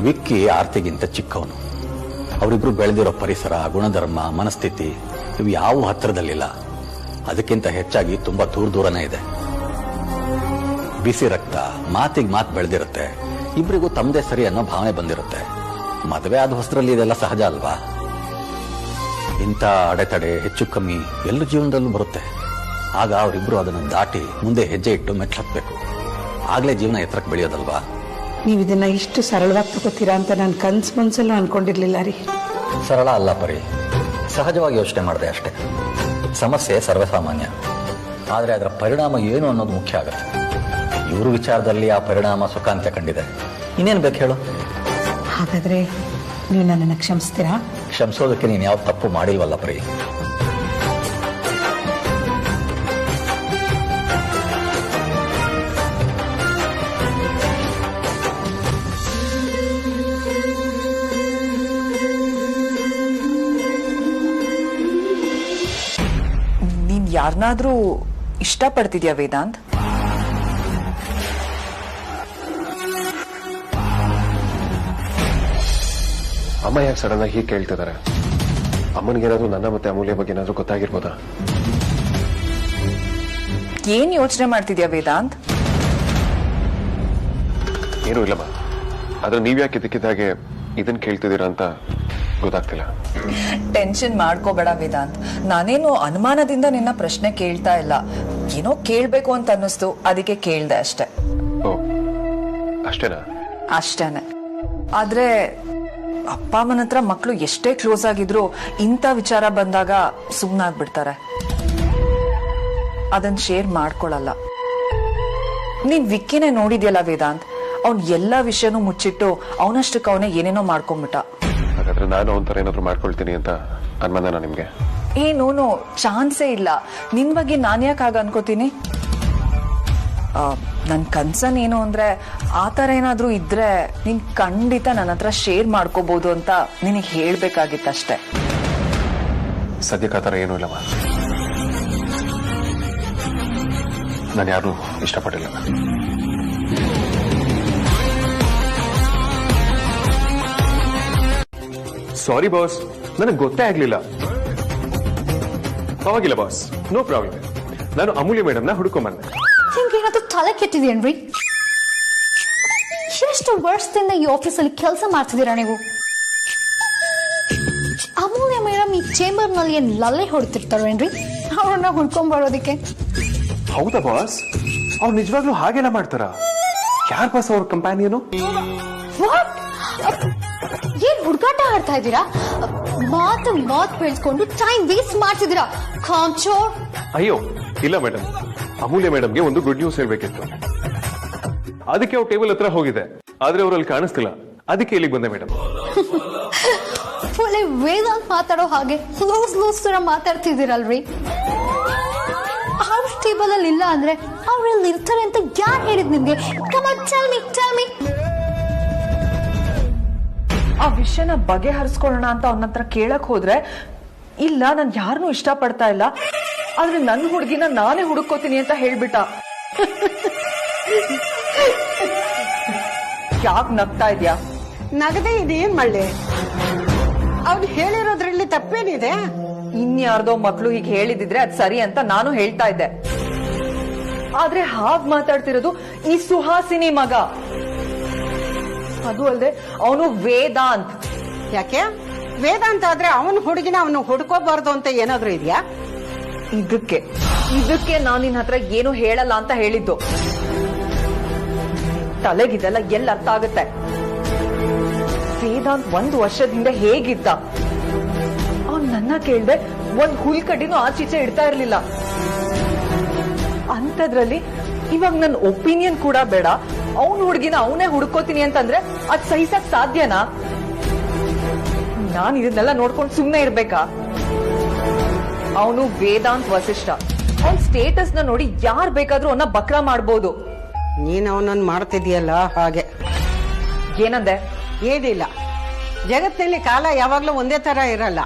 ವಿಕ್ಕಿ ಆರ್ತಿಗಿಂತ ಚಿಕ್ಕವನು. ಅವರಿಬ್ರು ಬೆಳೆದಿರೋ ಪರಿಸರ, ಗುಣಧರ್ಮ, ಮನಸ್ಥಿತಿ ಇವು ಯಾವ ಹತ್ತಿರದಲ್ಲಿಲ್ಲ. ಅದಕ್ಕಿಂತ ಹೆಚ್ಚಾಗಿ ತುಂಬಾ ದೂರನೇ ಇದೆ. ಬಿಸಿ ರಕ್ತ, ಮಾತಿಗೆ ಮಾತು ಬೆಳೆದಿರುತ್ತೆ. ಇಬ್ಬರಿಗೂ ತಮ್ಮದೇ ಸರಿ ಅನ್ನೋ ಭಾವನೆ ಬಂದಿರುತ್ತೆ. ಮದುವೆ ಆದ ಹೊಸರಲ್ಲಿ ಇದೆಲ್ಲ ಸಹಜ ಅಲ್ವಾ? ಇಂಥ ಅಡೆತಡೆ ಹೆಚ್ಚು ಕಮ್ಮಿ ಎಲ್ಲ ಜೀವನದಲ್ಲೂ ಬರುತ್ತೆ. ಆಗ ಅವರಿಬ್ರು ಅದನ್ನು ದಾಟಿ ಮುಂದೆ ಹೆಜ್ಜೆ ಇಟ್ಟು ಮೆಟ್ಲು ಹತ್ಬೇಕು. ಆಗ್ಲೇ ಜೀವನ ಎತ್ತರಕ್ಕೆ ಬೆಳೆಯೋದಲ್ವಾ? ನೀವು ಇದನ್ನ ಇಷ್ಟು ಸರಳವಾಗಿ ತಗೋತೀರಾ ಅಂತ ನಾನು ಮನ್ಸಲ್ಲೂ ಅನ್ಕೊಂಡಿರ್ಲಿಲ್ಲ ರೀ. ಸರಳ ಅಲ್ಲ ಪರಿ, ಸಹಜವಾಗಿ ಯೋಚನೆ ಮಾಡಿದೆ ಅಷ್ಟೇ. ಸಮಸ್ಯೆ ಸರ್ವಸಾಮಾನ್ಯ, ಆದರೆ ಅದರ ಪರಿಣಾಮ ಏನು ಅನ್ನೋದು ಮುಖ್ಯ ಆಗುತ್ತೆ. ಇವ್ರ ವಿಚಾರದಲ್ಲಿ ಆ ಪರಿಣಾಮ ಸುಖಾಂತ್ಯ ಕಂಡಿದೆ. ಇನ್ನೇನು ಬೇಕು ಹೇಳು? ಹಾಗಾದ್ರೆ ನೀವು ನನ್ನನ್ನು ಕ್ಷಮಿಸ್ತೀರಾ? ಕ್ಷಮಿಸೋದಕ್ಕೆ ನೀನು ಯಾವ ತಪ್ಪು ಮಾಡಿಲ್ವಲ್ಲ ಪರಿ. ನೀನ್ ಯಾರನ್ನಾದ್ರೂ ಇಷ್ಟಪಡ್ತಿದ್ಯಾ ವೇದಾಂತ್? ಅಮ್ಮ ಯಾಕೆ ಸಡನ್ ಆಗಿ ಹೀಗೆ ಕೇಳ್ತಿದ್ದಾರೆ? ಅಮ್ಮನಿಗೇನಾದ್ರೂ ನನ್ನ ಮತ್ತೆ ಅಮೂಲ್ಯ ಬಗ್ಗೆ ಏನಾದ್ರೂ ಗೊತ್ತಾಗಿರ್ಬೋದಾ? ಏನ್ ಯೋಚನೆ ಮಾಡ್ತಿದ್ಯಾ ವೇದಾಂತ್? ಏನೂ ಇಲ್ಲಮ್ಮ. ಆದ್ರೆ ನೀವ್ಯಾಕೆ ಇದಕ್ಕಿದ್ದಾಗೆ ಇದನ್ನ ಕೇಳ್ತಿದ್ದೀರಾ ಅಂತ ಗೊತ್ತಾಗ್ತಿಲ್ಲ. ಟೆನ್ಷನ್ ಮಾಡ್ಕೋಬೇಡ ವೇದಾಂತ್. ನಾನೇನು ಅನುಮಾನದಿಂದ ನಿನ್ನ ಪ್ರಶ್ನೆ ಕೇಳ್ತಾ ಇಲ್ಲ. ಏನೋ ಕೇಳ್ಬೇಕು ಅಂತ ಅನ್ನಿಸ್ತು, ಅದಕ್ಕೆ ಕೇಳ್ದೆ ಅಷ್ಟೇ. ಓ, ಅಷ್ಟೇನಾ? ಅಷ್ಟೇನೆ. ಆದ್ರೆ ಅಪ್ಪ ಅಮ್ಮನ ಹತ್ರ ಮಕ್ಕಳು ಎಷ್ಟೇ ಕ್ಲೋಸ್ ಆಗಿದ್ರು ಇಂಥ ವಿಚಾರ ಬಂದಾಗ ಸುಮ್ಮನಾಗ್ಬಿಡ್ತಾರೆ. ಅದನ್ನ ಶೇರ್ ಮಾಡ್ಕೊಳಲ್ಲ. ನೀನ್ ವಿಕ್ಕಿನೇ ನೋಡಿದ್ಯಲ್ಲ ವೇದಾಂತ್, ಅವ್ನ್ ಎಲ್ಲಾ ವಿಷಯನೂ ಮುಚ್ಚಿಟ್ಟು ಅವನಷ್ಟಕ್ಕೆ ಅವನೇ ಏನೇನೋ ಮಾಡ್ಕೊಂಡ್ಬಿಟ್ಟ. ಹಾಗಾದ್ರೆ ನಾನು ಅವನ ತರ ಏನಾದ್ರು ಮಾಡ್ಕೊಳ್ತೀನಿ ಅಂತ ಅನುಮಾನ ನಿಮ್ಗೆ? ಏನೋ ಚಾನ್ಸೇ ಇಲ್ಲ. ನಿನ್ ಬಗ್ಗೆ ನಾನ್ ಯಾಕೆ ಆಗ ಅನ್ಕೋತೀನಿ? ನನ್ ಕನ್ಸನ್ ಏನು ಅಂದ್ರೆ ಆ ತರ ಏನಾದ್ರೂ ಇದ್ರೆ ನೀನ್ ಖಂಡಿತ ನನ್ನ ಹತ್ರ ಶೇರ್ ಮಾಡ್ಕೋಬಹುದು ಅಂತ ನಿನಗೆ ಹೇಳ್ಬೇಕಾಗಿತ್ತಷ್ಟೇ. ಸದ್ಯಕ್ಕೆ ಆ ಥರ ಏನೂ ಇಲ್ಲಮ್ಮ. ನಾನು ಯಾರು ಇಷ್ಟಪಟ್ಟಿಲ್ಲ. ಸಾರಿ ಬಾಸ್, ನನಗೆ ಗೊತ್ತೇ ಆಗ್ಲಿಲ್ಲ. ಪರವಾಗಿಲ್ಲ ಬಾಸ್, ನೋ ಪ್ರಾಬ್ಲಮ್. ನಾನು ಅಮೂಲ್ಯ ಮೇಡಮ್ನ ಹುಡ್ಕೊಂಬಂದೆ. ಏನಾದ್ರು ತಲೆ ಕೆಟ್ಟಿದೇನ್ರಿ? ಎಷ್ಟು ವರ್ಷದಿಂದ ಈ ಆಫೀಸಲ್ಲಿ ಕೆಲಸ ಮಾಡ್ತಿದ್ದೀರಾ ನೀವು? ಅಮೂಲ್ಯ ಮೇಡಮ್ ಈ ಚೇಂಬರ್ ನಲ್ಲಿ ಏನ್ ಲಲ್ಲೆ ಹೊಡ್ತಿರ್ತಾರೇನ್ರಿ ಅವ್ರನ್ನ ಹುಡ್ಕೊಂಡ್ ಬರೋದಕ್ಕೆ? ಹೌದಾ ಬಾಸ್? ಅವ್ರು ನಿಜವಾಗ್ಲೂ ಹಾಗೆಲ್ಲ ಮಾಡ್ತಾರ? ಯಾರ್ ಬಾಸ್ ಅವ್ರ ಕಂಪ್ಯಾನಿಯನು? ಏನ್ ಹುಡುಗಾಟ ಆಡ್ತಾ ಇದ್ದೀರಾ? ಮಾತು ಬೆಳೆಸ್ಕೊಂಡು ಟೈಮ್ ವೇಸ್ಟ್ ಮಾಡ್ತಿದ್ದೀರಾ. ಕಾಂಚೋರ್. ಅಯ್ಯೋ ಇಲ್ಲ ಮೇಡಮ್, ಅಮೂಲ್ಯ ಮೇಡಮ್ಗೆ ಒಂದು ಗುಡ್ ನ್ಯೂಸ್ ಹೇಳ್ಬೇಕಿತ್ತು. ಅದಕ್ಕೆ ಅವ್ರ ಟೇಬಲ್ ಹತ್ರ ಹೋಗಿದೆ, ಆದ್ರೆ ಅವ್ರಲ್ಲಿ ಕಾಣಿಸ್ತಿಲ್ಲ. ಅದಕ್ಕೆ ಇಲ್ಲಿಗೆ ಬಂದೆ ಮೇಡಮ್. ಒಳ್ಳೆ ವೇದಾಂತ್ ಮಾತಾಡೋ ಹಾಗೆ ಲೂಸ್ ತರ ಮಾತಾಡ್ತಿದ್ದೀರಲ್ರಿ. ಅವ್ರ ಟೇಬಲ್ ಅಲ್ಲಿ ಇಲ್ಲ ಅಂದ್ರೆ ಅವ್ರಲ್ಲಿ ಇರ್ತಾರೆ ಅಂತ ಯಾರು ಹೇಳಿದ್ ನಿಮ್ಗೆ? Come on, tell me. ಆ ವಿಷಯನ ಬಗೆಹರಿಸ್ಕೊಳ್ಳೋಣ ಅಂತ ಅವನ ಹತ್ರ ಕೇಳಕ್ ಹೋದ್ರೆ, ಇಲ್ಲ ನಾನು ಯಾರನ್ನೂ ಇಷ್ಟಪಡ್ತಾ ಇಲ್ಲ, ಆದ್ರೆ ನನ್ನ ಹುಡುಗಿನ ನಾನೇ ಹುಡುಕೋತೀನಿ ಅಂತ ಹೇಳ್ಬಿಟ್ಟ. ಯಾಕೆ ನಗ್ತಾ ಇದ್ಯಾ? ನಗದೆ ಇದೇನ್ ಮಳ್ಳಿ, ಅವ್ನು ಹೇಳಿರೋದ್ರಲ್ಲಿ ತಪ್ಪೇನಿದೆ? ಇನ್ಯಾರ್ದೋ ಮಕ್ಳು ಹೀಗೆ ಹೇಳಿದಿದ್ರೆ ಅದ್ ಸರಿ ಅಂತ ನಾನು ಹೇಳ್ತಾ ಇದ್ದೆ. ಆದ್ರೆ ಹಾಗ್ ಮಾತಾಡ್ತಿರೋದು ಈ ಸುಹಾಸಿನಿ ಮಗ. ಅದು ಅಲ್ಲದೆ ಅವನು ವೇದಾಂತ್. ಯಾಕೆ ವೇದಾಂತ ಆದ್ರೆ ಅವನ ಹುಡುಗಿನ ಅವನು ಹುಡ್ಕೋಬಾರ್ದು ಅಂತ ಏನಾದ್ರೂ ಇದೆಯಾ? ಇದಕ್ಕೆ ನಾನು ನಿನ್ನ ಹತ್ರ ಏನು ಹೇಳಲ್ಲ ಅಂತ ಹೇಳಿದ್ದು. ತಲೆಗಿದೆಲ್ಲ ಎಲ್ಲ ಅರ್ಥ ಆಗುತ್ತೆ. ವೇದಾಂತ್ 1 ವರ್ಷದ ಹಿಂದೆ ಹೇಗಿದ್ದ, ಅವ್ನ್ ನನ್ನ ಕೇಳ್ದೆ ಒಂದ್ ಹುಲ್ಕಡ್ಡಿನೂ ಆಚೀಚೆ ಇಡ್ತಾ ಇರ್ಲಿಲ್ಲ. ಅಂತದ್ರಲ್ಲಿ ಇವಾಗ ನನ್ನ ಒಪಿನಿಯನ್ ಕೂಡ ಬೇಡ, ಅವನ್ ಹುಡುಗಿನ ಅವನೇ ಹುಡ್ಕೋತೀನಿ ಅಂತಂದ್ರೆ ಅದ್ ಸಹಿಸಕ್ ಸಾಧ್ಯನಾ? ನಾನ್ ಇದನ್ನೆಲ್ಲ ನೋಡ್ಕೊಂಡು ಸುಮ್ನೆ ಇರ್ಬೇಕಾ? ಅವನು ವೇದಾಂತ್ ವಸಿಷ್ಠ. ಅವನ್ ಸ್ಟೇಟಸ್ ನ ನೋಡಿ ಯಾರ್ ಬೇಕಾದ್ರೂ ಅವನ್ನ ಬಕ್ರಾ ಮಾಡ್ಬೋದು. ನೀನ್ ಅವನನ್ನ ಮಾಡ್ತಿದ್ಯಲ್ಲ ಹಾಗೆ. ಏನಂದೆ? ಏನಿಲ್ಲ, ಜಗತ್ತಿನಲ್ಲಿ ಕಾಲ ಯಾವಾಗ್ಲೂ ಒಂದೇ ತರ ಇರಲ್ಲ.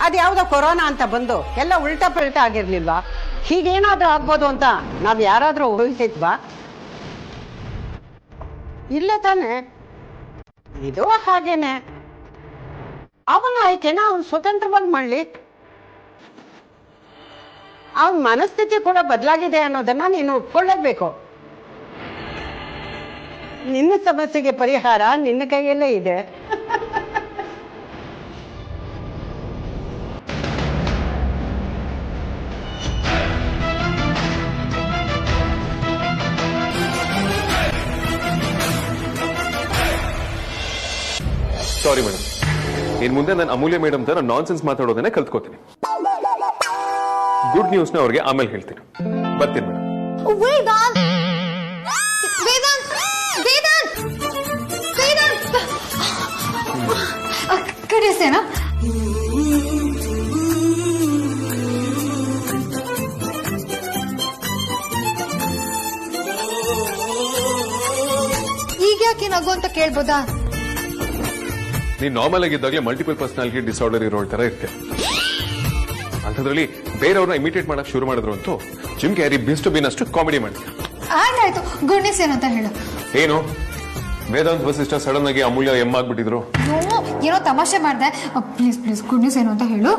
ಅದ್ಯಾವ್ದೋ ಕೊರೋನಾ ಅಂತ ಬಂದು ಎಲ್ಲ ಉಲ್ಟಾ ಪಲ್ಟಾ ಆಗಿರ್ಲಿಲ್ವಾ? ಹೀಗೇನಾದ್ರೂ ಆಗ್ಬೋದು ಅಂತ ನಾವ್ ಯಾರಾದ್ರೂ ಊಹಿಸಿದ್ವಾ? ಇಲ್ಲ ತಾನೆ. ಇದು ಹಾಗೇನೆ. ಅವನ ಆಯ್ಕೆನ ಅವನ್ ಸ್ವತಂತ್ರವಾಗಿ ಮಾಡ್ಲಿ. ಅವನ್ ಮನಸ್ಥಿತಿ ಕೂಡ ಬದಲಾಗಿದೆ ಅನ್ನೋದನ್ನ ನೀನು ಒಪ್ಕೊಳ್ಳೇಬೇಕು. ನಿನ್ನ ಸಮಸ್ಯೆಗೆ ಪರಿಹಾರ ನಿನ್ನ ಕೈಯಲ್ಲೇ ಇದೆ. ಸಾರಿ ಮೇಡಮ್, ಇನ್ ಮುಂದೆ ನಾನು ಅಮೂಲ್ಯ ಮೇಡಮ್ ತರ ನಾನ್ಸೆನ್ಸ್ ಮಾತಾಡೋದನ್ನೇ ಕಲ್ತ್ಕೋತೀನಿ. ಗುಡ್ ನ್ಯೂಸ್ನ ಅವ್ರಿಗೆ ಆಮೇಲೆ ಹೇಳ್ತೀನಿ. ಬರ್ತೀನಿ ಮೇಡಮ್. ಕರೆಸೇನಾ? ಈಗ ಯಾಕೆ ನಗು ಅಂತ ಕೇಳ್ಬೋದಾ? ನೀನ್ ನಾರ್ಮಲ್ ಆಗಿದ್ದಾಗಲೇ ಮಲ್ಟಿಪಲ್ ಪರ್ಸನಾಲಿಟಿ ಡಿಸಾರ್ಡರ್ ಇರೋ ತರ ಇರ್ತೆ. ಅಂಥದ್ರಲ್ಲಿ ಬೇರೆಯವ್ರನ್ನ ಇಮಿಟೇಟ್ ಮಾಡಕ್ ಶುರು ಮಾಡಿದ್ರು ಅಂತೂ ಜಿಮ್ ಕ್ಯಾರಿ ಬಿಸ್ಟ್ ಬಿನ್ ಅಷ್ಟು ಕಾಮಿಡಿ ಮಾಡ್ತೀಯ. ಆಯ್ತಾಯ್ತು, ಗುಡ್ ನ್ಯೂಸ್ ಏನು ಅಂತ ಹೇಳು. ಏನು ವೇದಾಂತ್ ವಸಿಷ್ಠ ಸಡನ್ ಆಗಿ ಅಮೂಲ್ಯ ಆಗ್ಬಿಟ್ಟಿದ್ರು? ಏನೋ ತಮಾಷೆ ಮಾಡ್ದೆ. ಪ್ಲೀಸ್ ಗುಡ್ ನ್ಯೂಸ್ ಏನು ಅಂತ ಹೇಳು.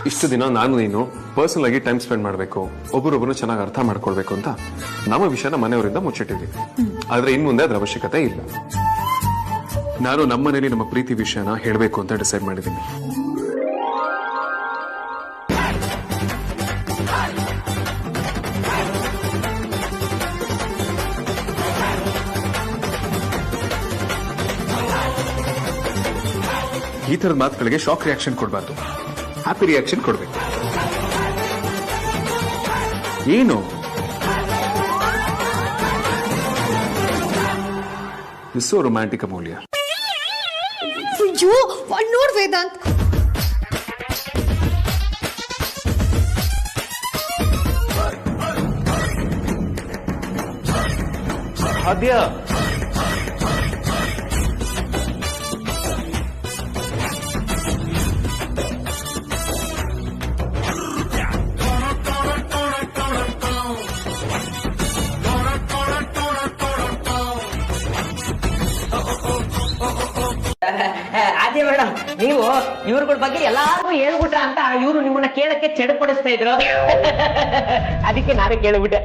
ಇಷ್ಟು ದಿನ ನಾನು ನೀನು ಪರ್ಸನಲ್ ಆಗಿ ಟೈಮ್ ಸ್ಪೆಂಡ್ ಮಾಡಬೇಕು, ಒಬ್ಬರೊಬ್ಬರು ಚೆನ್ನಾಗಿ ಅರ್ಥ ಮಾಡ್ಕೊಳ್ಬೇಕು ಅಂತ ನಮ್ಮ ವಿಷಯನ ಮನೆಯವರಿಂದ ಮುಚ್ಚಿಟ್ಟಿದ್ದೀವಿ. ಆದ್ರೆ ಇನ್ ಮುಂದೆ ಅದ್ರ ಅವಶ್ಯಕತೆ ಇಲ್ಲ. ನಾನು ನಮ್ಮನೇಲಿ ನಮ್ಮ ಪ್ರೀತಿ ವಿಷಯನ ಹೇಳಬೇಕು ಅಂತ ಡಿಸೈಡ್ ಮಾಡಿದ್ದೀನಿ. ಈ ತರದ ಮಾತುಗಳಿಗೆ ಶಾಕ್ ರಿಯಾಕ್ಷನ್ ಕೊಡಬಾರ್ದು, ಹ್ಯಾಪಿ ರಿಯಾಕ್ಷನ್ ಕೊಡ್ಬೇಕು. ಏನು ಸೋ ರೊಮ್ಯಾಂಟಿಕ್ ಅಮೂಲ್ಯ. ಅಯ್ಯೋ ನೋಡ್ ವೇದಾಂತ್, ಸಾಧ್ಯ ಅದೇ ಮೇಡಮ್, ನೀವು ಇವ್ರಗಳ ಬಗ್ಗೆ ಎಲ್ಲಾರ್ಗು ಹೇಳ್ಬಿಟ್ರ ಅಂತ ಇವ್ರು ನಿಮ್ಮನ್ನ ಕೇಳಕ್ಕೆ ಚಡಪಡಿಸ್ತಾ ಇದ್ರು. ಅದಕ್ಕೆ ನಾನೇ ಕೇಳ್ಬಿಟ್ಟೆ.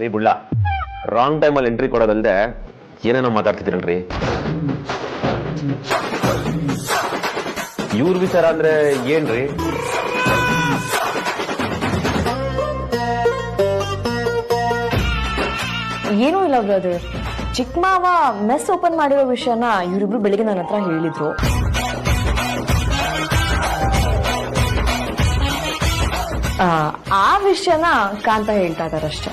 ರೀ ಬುಳ್ಳ, ರಾಂಗ್ ಟೈಮಲ್ಲಿ ಎಂಟ್ರಿ ಕೊಡೋದಲ್ದೆ ಏನೇನೋ ಮಾತಾಡ್ತಿದ್ದೀರಲ್ರಿ. ಇವ್ರ ವಿಚಾರ ಅಂದ್ರೆ ಏನ್ರಿ? ಏನೂ ಇಲ್ಲ ಬ್ರದರ್, ಚಿಕ್ಕ ಮಾವ ಮೆಸ್ ಓಪನ್ ಮಾಡಿರೋ ವಿಷಯನ ಇವರಿಬ್ರು ಬೆಳಿಗ್ಗೆ ನನ್ನ ಹತ್ರ ಹೇಳಿದ್ರು. ಆ ವಿಷಯನ ಕಾಂತ ಹೇಳ್ತಾ ಇದಾರಷ್ಟೇ.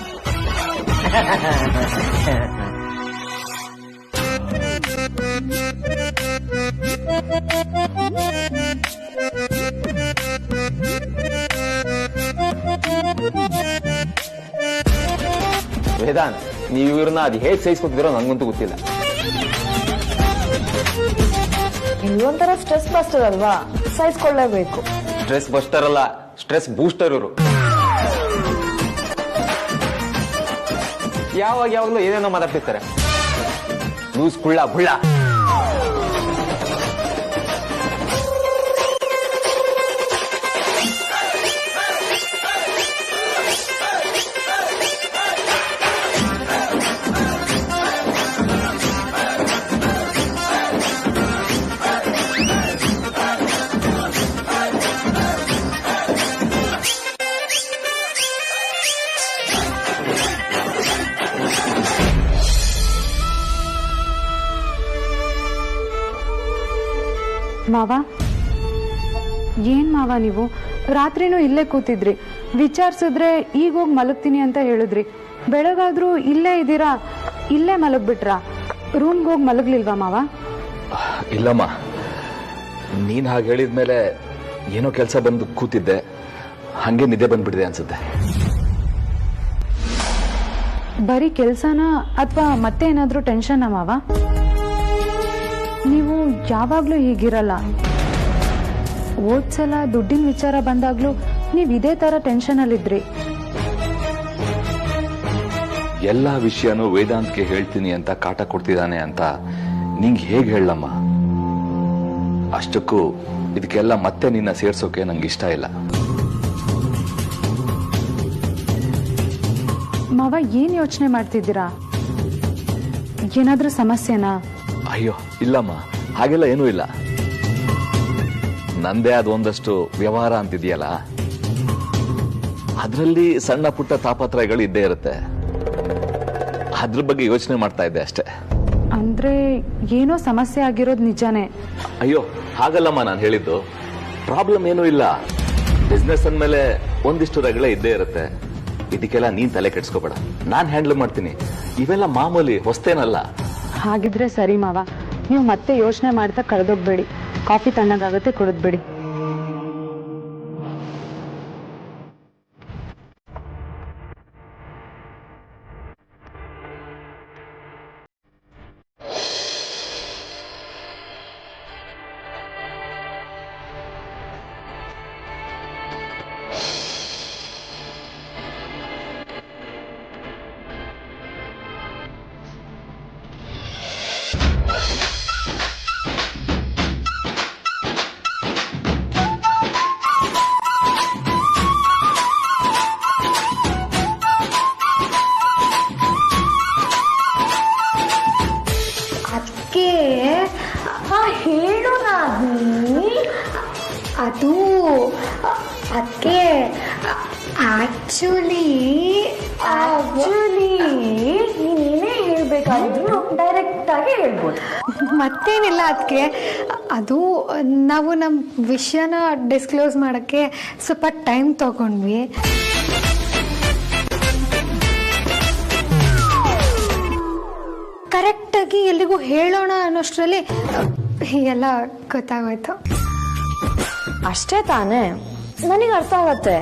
ವೇದಾಂತ್, ನೀವು ಇವ್ರನ್ನ ಅದು ಹೇಗೆ ಸಹಿಸ್ಕೊತಿದಿರೋ ನಂಗಂತೂ ಗೊತ್ತಿಲ್ಲ. ಇದೊಂಥರ ಸ್ಟ್ರೆಸ್ ಬಸ್ಟರ್ ಅಲ್ವಾ, ಸಹಿಸ್ಕೊಳ್ಳೇಬೇಕು. ಸ್ಟ್ರೆಸ್ ಬಸ್ಟರ್ ಅಲ್ಲ, ಸ್ಟ್ರೆಸ್ ಬೂಸ್ಟರ್ ಇವರು. ಯಾವಾಗ್ಲೂ ಏನೇನೋ ಮಾತಾಡ್ತಿರ್ತಾರೆ. ಲೂಸ್ ಕುಳ್ಳ ಬುಳ್ಳ. ಮಾವ, ಏನ್ ಮಾವ ನೀವು ರಾತ್ರಿನೂ ಇಲ್ಲೇ ಕೂತಿದ್ರಿ, ವಿಚಾರಿಸಿದ್ರೆ ಈಗ ಹೋಗಿ ಮಲಗ್ತೀನಿ ಅಂತ ಹೇಳಿದ್ರಿ. ಬೆಳಗಾದ್ರೂ ಇಲ್ಲೇ ಇದ್ದೀರಾ, ಇಲ್ಲೇ ಮಲಗ್ಬಿಟ್ರಾ? ರೂಮ್ಗೆ ಹೋಗಿ ಮಲಗ್ಲಿಲ್ವಾ ಮಾವ? ಇಲ್ಲಮ್ಮ, ನೀನ್ ಹಾಗೆ ಹೇಳಿದ್ಮೇಲೆ ಏನೋ ಕೆಲಸ ಬಂದು ಕೂತಿದ್ದೆ, ಹಂಗೆ ನಿದ್ದೆ ಬಂದ್ಬಿಟ್ಟಿದೆ ಅನ್ಸುತ್ತೆ. ಬರೀ ಕೆಲ್ಸನ ಅಥವಾ ಮತ್ತೆ ಏನಾದ್ರೂ ಟೆನ್ಷನ್ ಮಾವ? ನೀವು ಯಾವಾಗ್ಲೂ ಹೀಗಿರಲ್ಲ. ಓದ್ಸಲ ದುಡ್ಡಿನ ವಿಚಾರ ಬಂದಾಗ್ಲೂ ನೀವ್ ಇದೇ ತರ ಟೆನ್ಷನ್ ಅಲ್ಲಿದ್ರಿ. ಎಲ್ಲಾ ವಿಷಯನೂ ವೇದಾಂತ್ಗೆ ಹೇಳ್ತೀನಿ ಅಂತ ಕಾಟ ಕೊಡ್ತಿದ್ದಾನೆ ಅಂತ ನಿಂಗೆ ಹೇಗೆ ಹೇಳಮ್ಮ? ಅಷ್ಟಕ್ಕೂ ಇದಕ್ಕೆಲ್ಲ ಮತ್ತೆ ನಿನ್ನ ಸೇರ್ಸೋಕೆ ನಂಗೆ ಇಷ್ಟ ಇಲ್ಲ. ಮಾವ, ಏನ್ ಯೋಚನೆ ಮಾಡ್ತಿದ್ದೀರಾ? ಏನಾದ್ರೂ ಸಮಸ್ಯೆನಾ? ಅಯ್ಯೋ ಇಲ್ಲಮ್ಮ, ಹಾಗೆಲ್ಲ ಏನೂ ಇಲ್ಲ. ನಂದೇ ಅದು ಒಂದಷ್ಟು ವ್ಯವಹಾರ ಅಂತಿದೆಯಲ್ಲ, ಅದರಲ್ಲಿ ಸಣ್ಣ ಪುಟ್ಟ ತಾಪತ್ರಯಗಳು ಇದ್ದೇ ಇರುತ್ತೆ. ಅದ್ರ ಬಗ್ಗೆ ಯೋಚನೆ ಮಾಡ್ತಾ ಇದ್ದೆ ಅಷ್ಟೇ. ಅಂದ್ರೆ ಏನೋ ಸಮಸ್ಯೆ ಆಗಿರೋದು ನಿಜಾನೇ? ಅಯ್ಯೋ ಹಾಗಲ್ಲಮ್ಮ ನಾನು ಹೇಳಿದ್ದು. ಪ್ರಾಬ್ಲಮ್ ಏನೂ ಇಲ್ಲ. ಬಿಸ್ನೆಸ್ ಅಂದ್ಮೇಲೆ ಒಂದಿಷ್ಟು ರಗಳೆ ಇದ್ದೇ ಇರುತ್ತೆ. ಇದಕ್ಕೆಲ್ಲ ನೀನ್ ತಲೆ ಕೆಡ್ಸ್ಕೋಬೇಡ, ನಾನ್ ಹ್ಯಾಂಡಲ್ ಮಾಡ್ತೀನಿ. ಇವೆಲ್ಲ ಮಾಮೂಲಿ, ಹೊಸ್ತೇನಲ್ಲ. ಹಾಗಿದ್ರೆ ಸರಿ ಮಾವ, ನೀವು ಮತ್ತೆ ಯೋಚನೆ ಮಾಡ್ತಾ ಕಳೆದೋಗ್ಬೇಡಿ. ಕಾಫಿ ತಣ್ಣಗಾಗುತ್ತೆ, ಕುಡಿದ್ಬಿಡಿ. ಹೇಳು ರಾಗಿ. ಅದು ಅದಕ್ಕೆ ಆಕ್ಚುಲಿ ನೀನೇನೇ ಹೇಳ್ಬೇಕಾಗಿದ್ರು ಡೈರೆಕ್ಟ್ ಆಗಿ ಹೇಳ್ಬೋದು. ಮತ್ತೇನಿಲ್ಲ ಅದಕ್ಕೆ. ಅದು ನಾವು ನಮ್ಮ ವಿಷಯನ ಡಿಸ್ಕ್ಲೋಸ್ ಮಾಡೋಕ್ಕೆ ಸ್ವಲ್ಪ ಟೈಮ್ ತಗೊಂಡ್ವಿ. ಕರೆಕ್ಟಾಗಿ ಎಲ್ಲಿಗೂ ಹೇಳೋಣ ಅನ್ನೋಷ್ಟರಲ್ಲಿ ಎಲ್ಲ ಗೊತ್ತಾಗೋಯ್ತು. ಅಷ್ಟೇ ತಾನೇ, ನನಗೆ ಅರ್ಥ ಆಗತ್ತೆ.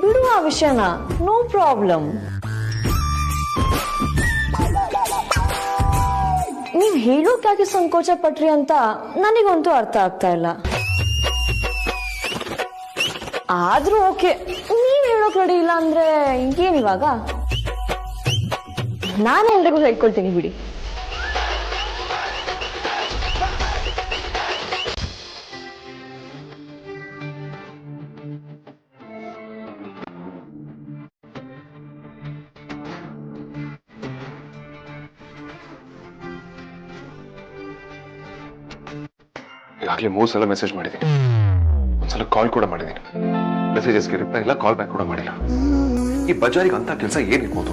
ಬಿಡು ಆ ವಿಷಯನ, ನೋ ಪ್ರಾಬ್ಲಮ್. ನೀವ್ ಹೇಳೋಕ್ಕಾಗಿ ಸಂಕೋಚ ಪಟ್ರಿ ಅಂತ ನನಗಂತೂ ಅರ್ಥ ಆಗ್ತಾ ಇಲ್ಲ. ಆದ್ರೂ ಓಕೆ, ನೀವ್ ಹೇಳೋಕ್ ರೆಡಿ ಇಲ್ಲ ಅಂದ್ರೆ ಏನಿವಾಗ? ನಾನು ಎಲ್ರಿಗೂ ಹೇಳ್ಕೊಳ್ತೀನಿ ಬಿಡಿ. ಈಗಾಗಲೇ 3 ಸಲ ಮೆಸೇಜ್ ಮಾಡಿದ್ದೀನಿ, ಒಂದ್ಸಲ ಕಾಲ್ ಕೂಡ ಮಾಡಿದ್ದೀನಿ. ಮೆಸೇಜಸ್ಗೆ ರಿಪ್ಲೈ ಇಲ್ಲ, ಕಾಲ್ ಬ್ಯಾಕ್ ಕೂಡ ಮಾಡಿಲ್ಲ. ಈ ಬಜಾರಿಗೆ ಅಂತ ಕೆಲಸ ಏನಿರ್ಬೋದು?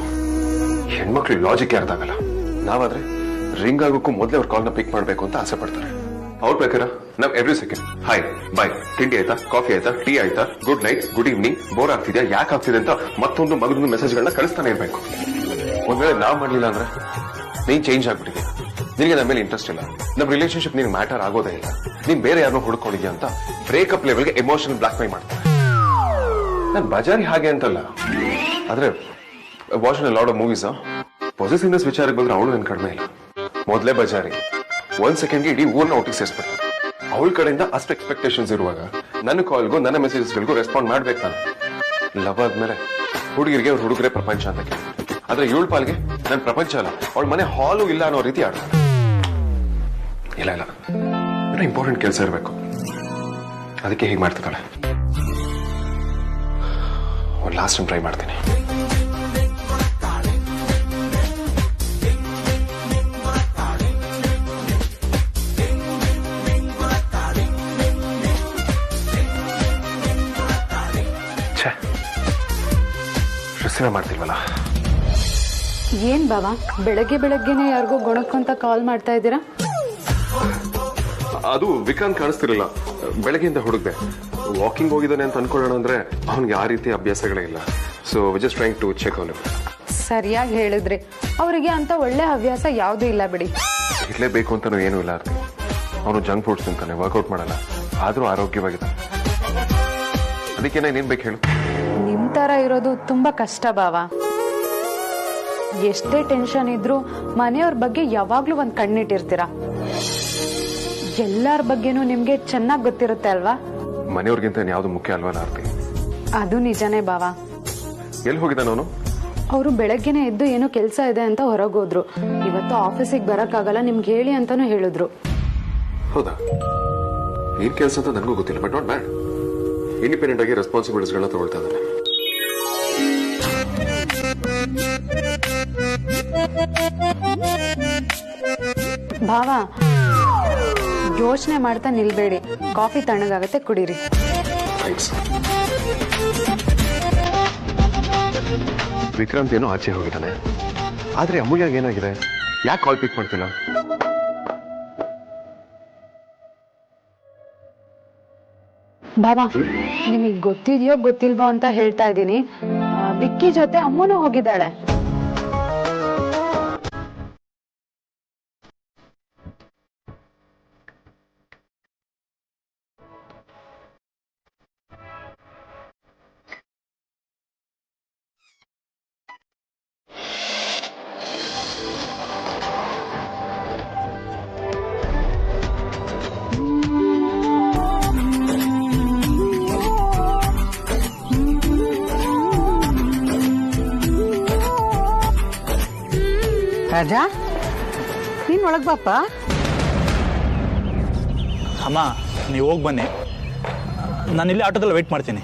ಹೆಣ್ಮಕ್ಳು ಲಾಜಿಕ್ ಅರ್ಥ ಆಗಲ್ಲ. ನಾವಾದ್ರೆ ರಿಂಗ್ ಆಗೋಕ್ಕೂ ಮೊದಲೇ ಅವ್ರ ಕಾಲ್ನ ಪಿಕ್ ಮಾಡಬೇಕು ಅಂತ ಆಸೆ ಪಡ್ತಾರೆ. ಅವ್ರ ಪ್ರಕಾರ ನಾವ್ ಎವ್ರಿ ಸೆಕೆಂಡ್ ಹಾಯ್ ಬಾಯ್, ತಿಂಡಿ ಆಯ್ತಾ, ಕಾಫಿ ಆಯ್ತಾ, ಟೀ ಆಯ್ತಾ, good night, good evening, bore ಆಗ್ತಿದ್ಯಾ, ಯಾಕೆ ಆಗ್ತಿದೆ ಅಂತ ಮತ್ತೊಂದು ಮಗದೊಂದು ಮೆಸೇಜ್ಗಳನ್ನ ಕಳಿಸ್ತಾನೆ ಇರ್ಬೇಕು. ಒಂದ್ ವೇಳೆ ನಾವ್ ಮಾಡ್ಲಿಲ್ಲ ಅಂದ್ರೆ ನೀನ್ ಚೇಂಜ್ ಆಗ್ಬಿಟ್ಟಿದ್ಯಾ, ನಿನಗೆ ನಮ್ಮ ಮೇಲೆ ಇಂಟ್ರೆಸ್ಟ್ ಇಲ್ಲ, ನಮ್ ರಿಲೇಶನ್ಶಿಪ್ ನಿನ್ಗೆ ಮ್ಯಾಟರ್ ಆಗೋದೇ ಇಲ್ಲ, ನೀನ್ ಬೇರೆ ಯಾರನ್ನೋ ಹುಡ್ಕೊಂಡಿದ್ಯಾ ಅಂತ ಬ್ರೇಕಪ್ ಲೆವೆಲ್ಗೆ ಎಮೋಷನಲ್ ಬ್ಲಾಕ್ ಮೇಲ್ ಮಾಡ್ತಾರೆ. ನಾನ್ ಬಜಾರಿ ಹಾಗೆ ಅಂತಲ್ಲ, ಆದ್ರೆ watch a lot of movies, positiveness ವಿಚಾರಕ್ಕೆ ಬಂದ್ರೆ ಅವಳು ನನ್ ಕಡಿಮೆ ಇಲ್ಲ. ಮೊದಲೇ ಬಜಾರಿ 1 ಸೆಕೆಂಡ್ಗೆ ಇಡೀ ಊರ್ನ ಔಟಿಗೆ ಸೇರಿಸ್ಬಿಡ್ತಾರೆ. ಅವಳ ಕಡೆಯಿಂದ ಅಷ್ಟು ಎಕ್ಸ್ಪೆಕ್ಟೇಷನ್ಸ್ ಇರುವಾಗ ನನ್ನ ಕಾಲ್ಗೂ ನನ್ನ ಮೆಸೇಜಸ್ಗಳಿಗೂ ರೆಸ್ಪಾಂಡ್ ಮಾಡ್ಬೇಕು ನಾನು. ಲವ್ ಆದ್ಮೇಲೆ ಹುಡುಗಿರಿಗೆ ಅವ್ರ ಹುಡುಗರೇ ಪ್ರಪಂಚ ಅಂತ ಕೇಳಿ, ಆದ್ರೆ ಇವಳ ಪಾಲ್ಗೆ ನನ್ ಪ್ರಪಂಚ ಅಲ್ಲ, ಅವಳ ಮನೆ ಹಾಲು ಇಲ್ಲ ಅನ್ನೋ ರೀತಿ ಆಡ್ತಾರೆ. ಇಲ್ಲ ಇಲ್ಲ, ಇಂಪಾರ್ಟೆಂಟ್ ಕೆಲಸ ಇರಬೇಕು, ಅದಕ್ಕೆ ಹೀಗೆ ಮಾಡ್ತಿದ್ದಾಳೆ. ಒಂದು ಲಾಸ್ಟ್ ಟೈಮ್ ಟ್ರೈ ಮಾಡ್ತೀನಿ. ಮಾಡ್ತಿಲ್ವಲ್ಲ. ಏನ್ ಬಾವಾ ಬೆಳಗ್ಗೆ ಬೆಳಗ್ಗೆನೆ ಯಾರಿಗೂ ಗೊಣಕ್ಕಂತ ಕಾಲ್ ಮಾಡ್ತಾ ಇದ್ದೀರಾ? ಅದು ವಿಕ್ರಾಂತ್ ಕಾಣಿಸ್ತಿರಲಿಲ್ಲ, ಬೆಳಗ್ಗೆಯಿಂದ ಹುಡುಕ್ದೆ. ವಾಕಿಂಗ್ ಹೋಗಿದ್ದಾನೆ ಅಂತ ಅನ್ಕೊಳ್ಳೋಣ ಅಂದ್ರೆ ಅವನಿಗೆ ಆ ರೀತಿ ಅಭ್ಯಾಸಗಳೇ ಇಲ್ಲ. So just trying to check on him. ಸರಿಯಾಗಿ ಹೇಳಿದ್ರಿ, ಅವರಿಗೆ ಅಂತ ಒಳ್ಳೆ ಹವ್ಯಾಸ ಯಾವ್ದು ಇಲ್ಲ ಬಿಡಿ. ಇರ್ಲೇಬೇಕು ಅಂತಾನು ಏನೂ ಇಲ್ಲ. ಅವನು ಜಂಕ್ ಫುಡ್ಸ್ ತಿಂತಾನೆ, ವರ್ಕೌಟ್ ಮಾಡಲ್ಲ, ಆದ್ರೂ ಆರೋಗ್ಯವಾಗಿದ್ದಾನೆ. ಅದಕ್ಕೆ ಏನೇನ್ ಬೇಕು ಹೇಳು? ನಿಮ್ ತರ ಇರೋದು ತುಂಬಾ ಕಷ್ಟ ಬಾವ. ಎಷ್ಟೇ ಟೆನ್ಷನ್ ಇದ್ರೂ ಮನೆಯವ್ರ ಬಗ್ಗೆ ಯಾವಾಗ್ಲೂ ಒಂದ್ ಕಣ್ಣಿಟ್ಟಿರ್ತೀರಾ. ಎಲ್ಲಾರ ಬಗ್ಗೆನೂ ನಿಮ್ಗೆ ಚೆನ್ನಾಗ್ ಗೊತ್ತಿರುತ್ತೆ ಅಲ್ವಾ? ಮನೆಯವ್ರಿಗಿಂತ ಯಾವ್ದು ಮುಖ್ಯ ಅಲ್ವಲ್ಲ ಆರ್ತಿ? ಅದು ನಿಜನೇ ಬಾವ. ಎಲ್ಲಿ ಹೋಗಿದ್ದಾನ ಅವನು? ಅವರು ಬೆಳಗ್ಗೆನೆ ಎದ್ದು ಏನೋ ಕೆಲ್ಸ ಇದೆ ಅಂತ ಹೊರಗೋದ್ರು. ಇವತ್ತು ಆಫೀಸಿಗೆ ಬರಕ್ಕಾಗಲ್ಲ, ನಿಮ್ಗೆ ಹೇಳಿ ಅಂತಾನು ಹೇಳಿದ್ರು. ಹೌದಾ? ಏನ್ ಕೆಲಸ ಅಂತ ನನಗೂ ಗೊತ್ತಿಲ್ಲ, ಬಟ್ ನಾಟ್ ಬ್ಯಾಡ್. ಇಂಡಿಪೆಂಡೆಂಟ್ ಆಗಿ ರೆಸ್ಪಾನ್ಸಿಬಿಲಿಟೀಸ್ಗಳನ್ನ ತಗೊಳ್ತಾ ಇದ್ದಾನೆ. ಭಾವ, ಯೋಚನೆ ಮಾಡ್ತಾ ನಿಲ್ಬೇಡಿ, ಕಾಫಿ ತಣ್ಣಗಾಗತ್ತೆ, ಕುಡೀರಿ. ವಿಕ್ರಾಂತ್ ಏನೋ ಆಚೆ ಹೋಗಿದ್ದಾನೆ, ಆದ್ರೆ ಅಮೂಲ್ಯಾಗ ಏನಾಗಿದೆ? ಯಾಕೆ ಕಾಲ್ ಪಿಕ್ ಮಾಡ್ತಿಲ್ಲ? ಬಾಬಾ, ನಿಮಗ್ ಗೊತ್ತಿದ್ಯೋ ಗೊತ್ತಿಲ್ವೋ ಅಂತ ಹೇಳ್ತಾ ಇದ್ದೀನಿ, ವಿಕ್ಕಿ ಜೊತೆ ಅಮ್ಮನೂ ಹೋಗಿದ್ದಾಳೆ. ರಾಜಾ, ನೀನ್ ಒಳಗ್ ಬಾಪ. ಅಮ್ಮ, ನೀವು ಹೋಗಿ ಬನ್ನಿ, ನಾನು ಇಲ್ಲಿ ಆಟೋದಲ್ಲಿ ವೆಯ್ಟ್ ಮಾಡ್ತೀನಿ.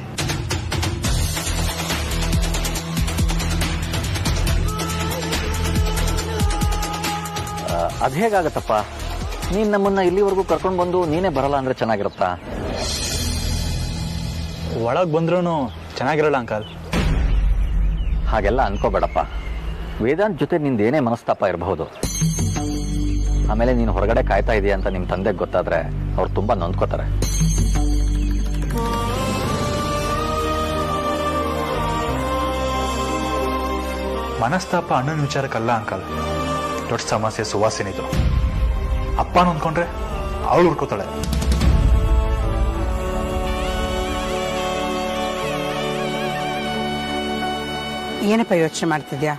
ಅದು ಹೇಗಾಗತ್ತಪ್ಪ? ನೀನು ನಮ್ಮನ್ನ ಇಲ್ಲಿವರೆಗೂ ಕರ್ಕೊಂಡು ಬಂದು ನೀನೇ ಬರಲ್ಲ ಅಂದ್ರೆ ಚೆನ್ನಾಗಿರುತ್ತಾ? ಒಳಗೆ ಬಂದ್ರೂ ಚೆನ್ನಾಗಿರಲ್ಲ ಅಂಕಲ್. ಹಾಗೆಲ್ಲ ಅನ್ಕೋಬೇಡಪ್ಪ. ವೇದಾಂತ್ ಜೊತೆ ನಿಂದೇನೇ ಮನಸ್ತಾಪ ಇರಬಹುದು. ಆಮೇಲೆ ನೀನು ಹೊರಗಡೆ ಕಾಯ್ತಾ ಇದೀಯ ಅಂತ ನಿಮ್ಮ ತಂದೆಗೆ ಗೊತ್ತಾದ್ರೆ ಅವ್ರು ತುಂಬಾ ನೊಂದ್ಕೋತಾರೆ. ಮನಸ್ತಾಪ ಅಣ್ಣನ ವಿಚಾರಕ್ಕಲ್ಲ ಅಂಕಲ್, ದೊಡ್ಡ ಸಮಸ್ಯೆ ಸುವಾಸಿನಿದು. ಅಪ್ಪ ನೊಂದ್ಕೊಂಡ್ರೆ ಅವಳು ಹುಡ್ಕೋತಾಳೆ. ಏನಪ್ಪ ಯೋಚನೆ ಮಾಡ್ತಿದ್ಯಾ?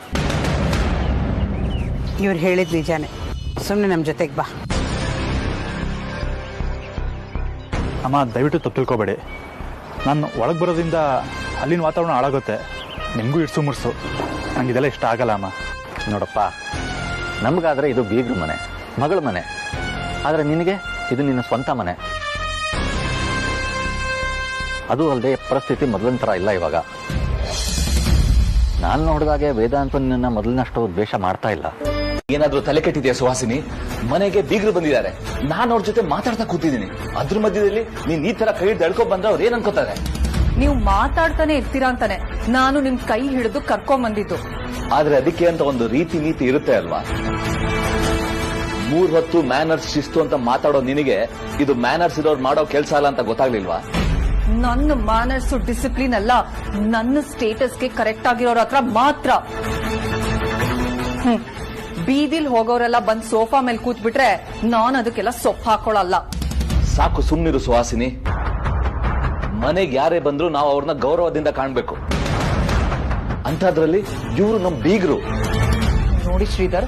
ಇವ್ರು ಹೇಳಿದ್ ನಿಜಾನೇ, ಸುಮ್ಮನೆ ನಮ್ಮ ಜೊತೆಗೆ ಬಾ. ಅಮ್ಮ, ದಯವಿಟ್ಟು ತಪ್ಪು ತಿಳ್ಕೊಬೇಡಿ. ನಾನು ಒಳಗೆ ಬರೋದ್ರಿಂದ ಅಲ್ಲಿನ ವಾತಾವರಣ ಹಾಳಾಗುತ್ತೆ, ನಿಮಗೂ ಇಡ್ಸು ಮುಡ್ಸು. ನಂಗೆ ಇದೆಲ್ಲ ಇಷ್ಟ ಆಗಲ್ಲ ಅಮ್ಮ. ನೋಡಪ್ಪ, ನಮಗಾದ್ರೆ ಇದು ಬೀಗ್ರ ಮನೆ, ಮಗಳ ಮನೆ. ಆದರೆ ನಿನಗೆ ಇದು ನಿನ್ನ ಸ್ವಂತ ಮನೆ. ಅದು ಅಲ್ಲದೆ ಪರಿಸ್ಥಿತಿ ಮೊದಲಿನ ಥರ ಇಲ್ಲ ಇವಾಗ. ನಾನು ನೋಡಿದಾಗೆ ವೇದಾಂತ ನಿನ್ನ ಮೊದಲಿನಷ್ಟು ದ್ವೇಷ ಮಾಡ್ತಾ ಇಲ್ಲ. ಏನಾದ್ರೂ ತಲೆ ಕೆಟ್ಟಿದ್ಯಾ ಸುಹಾಸಿನಿ? ಮನೆಗೆ ಬೀಗರು ಬಂದಿದ್ದಾರೆ, ನಾನು ಅವ್ರ ಜೊತೆ ಮಾತಾಡ್ತಾ ಕೂತಿದ್ದೀನಿ. ಅದ್ರ ಮಧ್ಯದಲ್ಲಿ ನೀನ್ ಈ ತರ ಕೈ ಹಿಡ್ದು ಬಂದ್ರೆ ಅವ್ರು ಏನ್ ಅನ್ಕೋತಾರೆ? ನೀವು ಮಾತಾಡ್ತಾನೆ ಇರ್ತೀರಾ ಅಂತಾನೆ ನಾನು ನಿಮ್ ಕೈ ಹಿಡಿದು ಕರ್ಕೊಂಡ್ ಬಂದಿದ್ದು. ಆದ್ರೆ ಅದಕ್ಕೆ ಅಂತ ಒಂದು ರೀತಿ ನೀತಿ ಇರುತ್ತೆ ಅಲ್ವಾ? 3 ಹೊತ್ತು ಮ್ಯಾನರ್ಸ್ ಶಿಸ್ತು ಅಂತ ಮಾತಾಡೋ ನಿನಗೆ ಇದು ಮ್ಯಾನರ್ಸ್ ಇರೋರು ಮಾಡೋ ಕೆಲ್ಸ ಅಲ್ಲ ಅಂತ ಗೊತ್ತಾಗ್ಲಿಲ್ವಾ? ನನ್ನ ಮ್ಯಾನರ್ಸ್ ಡಿಸಿಪ್ಲಿನ್ ಅಲ್ಲ, ನನ್ನ ಸ್ಟೇಟಸ್ಗೆ ಕರೆಕ್ಟ್ ಆಗಿರೋರ ಹತ್ರ ಮಾತ್ರ. ಬೀದಿಲ್ ಹೋಗೋರೆಲ್ಲ ಬಂದ್ ಸೋಫಾ ಮೇಲೆ ಕೂತ್ಬಿಟ್ರೆ ನಾನ್ ಅದಕ್ಕೆಲ್ಲ ಸೊಪ್ಪು ಹಾಕೊಳ್ಳಲ್ಲ. ಸಾಕು ಸುಮ್ನಿರು ಸುಹಾಸಿನಿ. ಮನೆಗೆ ಯಾರೇ ಬಂದ್ರು ನಾವು ಅವ್ರನ್ನ ಗೌರವದಿಂದ ಕಾಣ್ಬೇಕು. ಅಂತದ್ರಲ್ಲಿ ಇವರು ನಮ್ ಬೀಗ್ರು. ನೋಡಿ ಶ್ರೀಧರ್,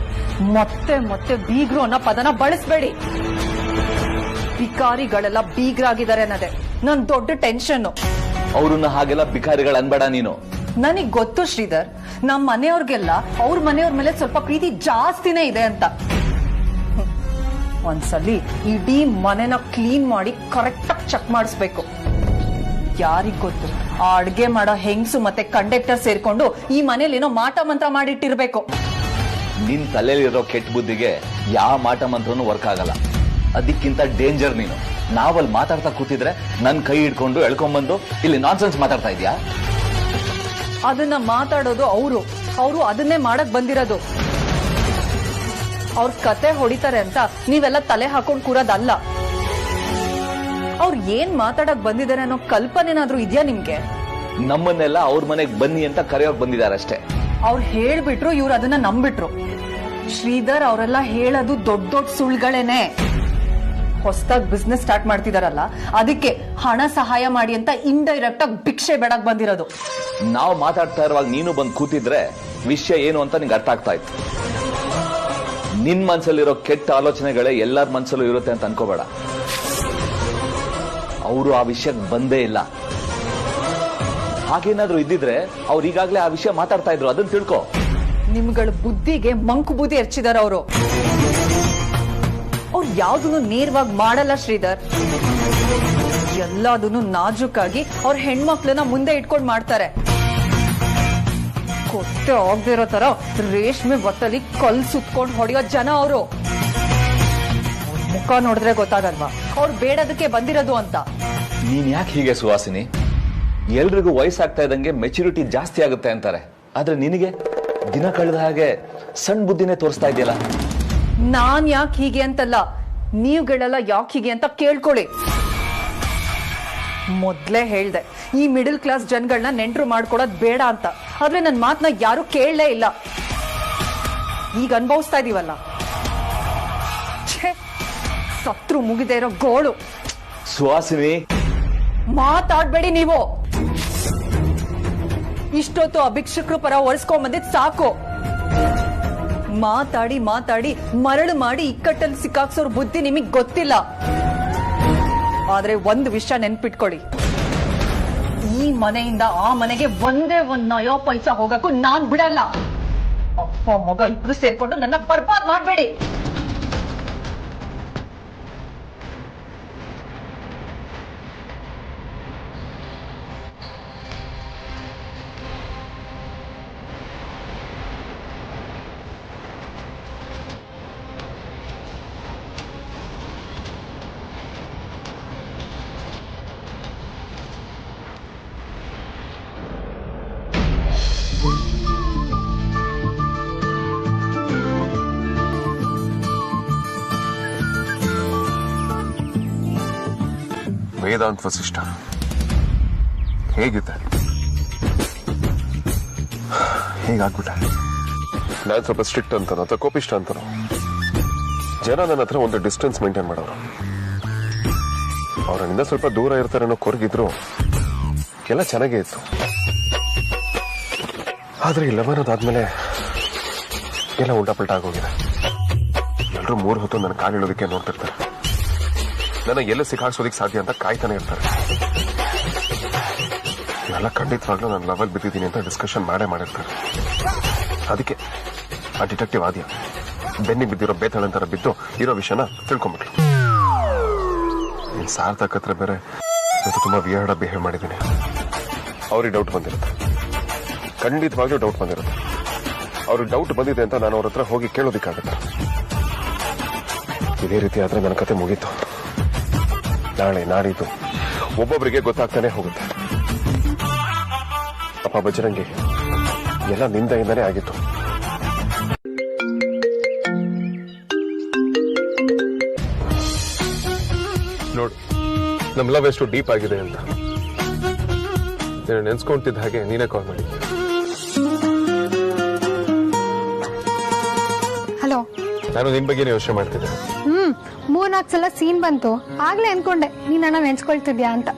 ಮತ್ತೆ ಮತ್ತೆ ಬೀಗ್ರು ಅನ್ನೋ ಪದನ ಬಳಸಬೇಡಿ. ಬಿಕಾರಿಗಳೆಲ್ಲ ಬೀಗ್ರಾಗಿದ್ದಾರೆ ಅನ್ನೋದೇ ನನ್ ದೊಡ್ಡ ಟೆನ್ಷನ್. ಅವ್ರನ್ನ ಹಾಗೆಲ್ಲ ಬಿಕಾರಿಗಳು ಅನ್ಬೇಡ ನೀನು. ನನಗ್ ಗೊತ್ತು ಶ್ರೀಧರ್, ನಮ್ ಮನೆಯವ್ರಿಗೆಲ್ಲ ಅವ್ರ ಮನೆಯವ್ರ ಮೇಲೆ ಸ್ವಲ್ಪ ಪ್ರೀತಿ ಜಾಸ್ತಿನೇ ಇದೆ ಅಂತ. ಒಂದ್ಸಲಿ ಇಡೀ ಮನೆನ ಕ್ಲೀನ್ ಮಾಡಿ ಕರೆಕ್ಟ್ ಆಗಿ ಚೆಕ್ ಮಾಡಿಸ್ಬೇಕು. ಯಾರಿಗ್ ಗೊತ್ತು, ಆ ಅಡ್ಗೆ ಮಾಡೋ ಹೆಂಗ್ಸು ಮತ್ತೆ ಕಂಡಕ್ಟರ್ ಸೇರ್ಕೊಂಡು ಈ ಮನೇಲಿ ಏನೋ ಮಾಟ ಮಂತ್ರ ಮಾಡಿಟ್ಟಿರ್ಬೇಕು. ನಿನ್ ತಲೆಯಲ್ಲಿರೋ ಕೆಟ್ಟ ಬುದ್ಧಿಗೆ ಯಾವ ಮಾಟ ಮಂತ್ರನೂ ವರ್ಕ್ ಆಗಲ್ಲ. ಅದಕ್ಕಿಂತ ಡೇಂಜರ್ ನೀನು. ನಾವಲ್ಲಿ ಮಾತಾಡ್ತಾ ಕೂತಿದ್ರೆ ನನ್ ಕೈ ಹಿಡ್ಕೊಂಡು ಎಳ್ಕೊಂಡ್ಬಂದು ಇಲ್ಲಿ ನಾನ್ಸೆನ್ಸ್ ಮಾತಾಡ್ತಾ ಇದ್ಯಾ? ಅದನ್ನ ಮಾತಾಡೋದು ಅವರು ಅದನ್ನೇ ಮಾಡಕ್ ಬಂದಿರೋದು. ಅವ್ರ ಕತೆ ಹೊಡಿತಾರೆ ಅಂತ ನೀವೆಲ್ಲ ತಲೆ ಹಾಕೊಂಡ್ ಕೂರೋದಲ್ಲ. ಅವ್ರು ಏನ್ ಮಾತಾಡಕ್ ಬಂದಿದ್ದಾರೆ ಅನ್ನೋ ಕಲ್ಪನೆನಾದ್ರೂ ಇದೆಯಾ ನಿಮ್ಗೆ? ನಮ್ಮನ್ನೆಲ್ಲ ಅವ್ರ ಮನೆಗ್ ಬನ್ನಿ ಅಂತ ಕರೆಯೋಕ್ ಬಂದಿದಾರಷ್ಟೇ. ಅವ್ರು ಹೇಳ್ಬಿಟ್ರು, ಇವ್ರು ಅದನ್ನ ನಂಬಿಟ್ರು. ಶ್ರೀಧರ್ ಅವರೆಲ್ಲ ಹೇಳೋದು ದೊಡ್ಡ ದೊಡ್ಡ ಸುಳ್ಳುಗಳೇನೆ. ಹೊಸದಾಗಿ ಬಿಸ್ನೆಸ್ ಸ್ಟಾರ್ಟ್ ಮಾಡ್ತಿದಾರಲ್ಲ, ಅದಕ್ಕೆ ಹಣ ಸಹಾಯ ಮಾಡಿ ಅಂತ ಇಂಡೈರೆಕ್ಟ್ ಆಗಿ ಭಿಕ್ಷೆ ಬೇಡಕ್ ಬಂದಿರೋದು. ನಾವು ಮಾತಾಡ್ತಾ ಇರುವಾಗ ನೀನು ಬಂದು ಕೂತಿದ್ರೆ ವಿಷಯ ಏನು ಅಂತ ನಿಂಗೆ ಅರ್ಥ ಆಗ್ತಾ ಇತ್ತು. ನಿನ್ ಮನ್ಸಲ್ಲಿರೋ ಕೆಟ್ಟ ಆಲೋಚನೆಗಳೇ ಎಲ್ಲರ ಮನ್ಸಲ್ಲೂ ಇರುತ್ತೆ ಅಂತ ಅನ್ಕೋಬೇಡ. ಅವರು ಆ ವಿಷಯಕ್ಕೆ ಬಂದೇ ಇಲ್ಲ. ಹಾಗೇನಾದ್ರೂ ಇದ್ದಿದ್ರೆ ಅವ್ರು ಈಗಾಗಲೇ ಆ ವಿಷಯ ಮಾತಾಡ್ತಾ ಇದ್ರು, ಅದನ್ನ ತಿಳ್ಕೊ. ನಿಮ್ಗಳ ಬುದ್ಧಿಗೆ ಮಂಕು ಬುದ್ಧಿ ಹೆಚ್ಚಿದಾರ ಅವರು. ಅವ್ರು ಯಾವ್ದನ್ನು ನೇರವಾಗಿ ಮಾಡಲ್ಲ ಶ್ರೀಧರ್. ಎಲ್ಲದನ್ನು ನಾಜೂಕಾಗಿ ಅವ್ರ ಹೆಣ್ಮಕ್ಳನ್ನ ಮುಂದೆ ಇಟ್ಕೊಂಡ್ ಮಾಡ್ತಾರೆ. ಕೊಟ್ಟೆ ಆಗದಿರೋ ತರ ರೇಷ್ಮೆ ಬಟ್ಟಲಿ ಕಲ್ ಸುತ್ಕೊಂಡ್ ಹೊಡೆಯೋ ಜನ ಅವರು. ಮುಖ ನೋಡಿದ್ರೆ ಗೊತ್ತಾಗಲ್ವಾ ಅವ್ರು ಬೇಡದಕ್ಕೆ ಬಂದಿರೋದು ಅಂತ? ನೀನ್ ಯಾಕೆ ಹೀಗೆ ಸುಹಾಸಿನಿ? ಎಲ್ರಿಗೂ ವಯಸ್ಸಾಗ್ತಾ ಇದ್ದಂಗೆ ಮೆಚುರಿಟಿ ಜಾಸ್ತಿ ಆಗುತ್ತೆ ಅಂತಾರೆ, ಆದ್ರೆ ನಿನಗೆ ದಿನ ಕಳೆದ ಹಾಗೆ ಸಣ್ಣ ಬುದ್ಧಿನೇ ತೋರಿಸ್ತಾ ಇದೆಯಲ್ಲ. ನಾನ್ ಯಾಕೆ ಹೀಗೆ ಅಂತಲ್ಲ, ನೀವುಗಳೆಲ್ಲ ಯಾಕೆ ಹೀಗೆ ಅಂತ ಕೇಳ್ಕೊಳ್ಳಿ. ಮೊದ್ಲೇ ಹೇಳ್ದೆ, ಈ ಮಿಡಲ್ ಕ್ಲಾಸ್ ಜನಗಳನ್ನ ನೆಂಟ್ರು ಮಾಡ್ಕೊಡೋದ್ ಬೇಡ ಅಂತ. ಆದ್ರೆ ನನ್ ಮಾತನ್ನ ಯಾರು ಕೇಳಲೇ ಇಲ್ಲ. ಈಗ ಅನುಭವಿಸ್ತಾ ಇದೀವಲ್ಲ, ಸತ್ರು ಮುಗಿದೇ ಇರೋ ಗೋಳು. ಸುಹಾಸಿನಿ, ಮಾತಾಡ್ಬೇಡಿ ನೀವು. ಇಷ್ಟೊತ್ತು ಅಭಿಕ್ಷಕರು ಪರ ಒರೆಸ್ಕೊಂಡ್ ಬಂದಿದ್ ಸಾಕು. ಮಾತಾಡಿ ಮಾತಾಡಿ ಮರಳು ಮಾಡಿ ಇಕ್ಕಟ್ಟಲ್ಲಿ ಸಿಕ್ಕಾಕ್ಸೋರ್ ಬುದ್ಧಿ ನಿಮಗ್ ಗೊತ್ತಿಲ್ಲ. ಆದ್ರೆ ಒಂದು ವಿಷಯ ನೆನ್ಪಿಟ್ಕೊಳ್ಳಿ, ಈ ಮನೆಯಿಂದ ಆ ಮನೆಗೆ ಒಂದೇ ಒಂದ್ ನಯೋ ಪೈಸಾ ಹೋಗಕ್ಕೂ ನಾನ್ ಬಿಡಲ್ಲ. ಅಪ್ಪ ಮಗ ಇಬ್ರು ಸೇರ್ಕೊಂಡು ನನ್ನ ಬರ್ಬಾದ್ ಮಾಡ್ಬೇಡಿ. ವೇದಾಂತ್ ವಸಿಷ್ಠ ಹೇಗಿದ್ದೆ? ಹೇಗಾಗ್ಬಿಟ್ಟೆ? ನಾನು ಸ್ವಲ್ಪ ಸ್ಟ್ರಿಕ್ಟ್ ಅಂತಾನೋ ಅಥವಾ ಕೋಪಿಷ್ಟ ಅಂತಾನೋ? ಜನ ನನ್ನ ಹತ್ರ ಒಂದು ಡಿಸ್ಟೆನ್ಸ್ ಮೇಂಟೈನ್ ಮಾಡೋರು. ಅವರನ್ನಿಂದ ಸ್ವಲ್ಪ ದೂರ ಇರ್ತಾರೆ ಅನ್ನೋ ಕೊರಗಿದ್ರು ಎಲ್ಲ ಚೆನ್ನಾಗೇ ಇತ್ತು. ಆದ್ರೆ ಈ ಲವನದಾದ್ಮೇಲೆ ಎಲ್ಲ ಉಲ್ಟಾಪಲ್ಟ ಆಗೋಗಿದೆ. ಎಲ್ಲರೂ 3 ಹೊತ್ತು ನನ್ನ ಕಾಲಿಡೋದಕ್ಕೆ ನೋಡ್ತಿರ್ತಾರೆ. ನನ್ನ ಎಲ್ಲ ಸಿಕ್ಕಾಡ್ಸೋದಿಕ್ ಸಾಧ್ಯ ಅಂತ ಕಾಯ್ತಾನೆ ಇರ್ತಾರೆ. ಇವೆಲ್ಲ ಖಂಡಿತವಾಗ್ಲೂ ನನ್ನ ಲೆವೆಲ್ ಬಿದ್ದಿದ್ದೀನಿ ಅಂತ ಡಿಸ್ಕಷನ್ ಮಾಡಿರ್ತಾರೆ. ಅದಕ್ಕೆ ಆ ಡಿಟೆಕ್ಟಿವ್ ಆದ್ಯ ಬೆನ್ನಿಗೆ ಬಿದ್ದಿರೋ ಬೇತಾಳಂತರ ಬಿದ್ದು ಇರೋ ವಿಷಯನ ತಿಳ್ಕೊಂಬಿಟ್ಲು. ನೀನ್ ಸಾರ್ಥಕ್ ಹತ್ರ ಬೇರೆ ಇವತ್ತು ತುಂಬಾ ವಿಯರ್ಡ್ ಬಿಹೇವ್ ಮಾಡಿದ್ದೀನಿ. ಅವ್ರಿಗೆ ಡೌಟ್ ಬಂದಿರುತ್ತೆ, ಖಂಡಿತವಾಗ್ಲೂ ಡೌಟ್ ಬಂದಿರುತ್ತೆ. ಅವ್ರಿಗೆ ಡೌಟ್ ಬಂದಿದೆ ಅಂತ ನಾನು ಅವ್ರ ಹತ್ರ ಹೋಗಿ ಕೇಳೋದಿಕ್ಕಾಗತ್ತೆ. ಇದೇ ರೀತಿ ಆದ್ರೆ ನನ್ನ ಕತೆ ಮುಗೀತು. ನಾಳೆ ನಾಡಿದ್ದು ಒಬ್ಬೊಬ್ಬರಿಗೆ ಗೊತ್ತಾಗ್ತಾನೆ ಹೋಗುತ್ತೆ. ಅಪ್ಪ ಬಜರಂಗಿ, ಎಲ್ಲ ನಿಂದೆಯಿಂದಾನೇ ಆಗಿತ್ತು. ನೋಡು ನಮ್ ಲವ್ ಎಷ್ಟು ಡೀಪ್ ಆಗಿದೆ ಅಂತ ನೀನು ನೆನ್ಸ್ಕೊಂತಿದ್ದ ಹಾಗೆ ನೀನೇ ಕಾಲ್ ಮಾಡಿ. ಹಲೋ. ನಾನು ನಿನ್ ಬಗ್ಗೆನೇ ಯೋಚನೆ ಮಾಡ್ತಿದ್ದೆ. 3-4 ಸಲ ಸೀನ್ ಬಂತು, ಆಗ್ಲೇ ಅನ್ಕೊಂಡೆ ನೀನ್ ನನ್ನ ನೆನ್ಸ್ಕೊಳ್ತಿದ್ಯಾ ಅಂತ.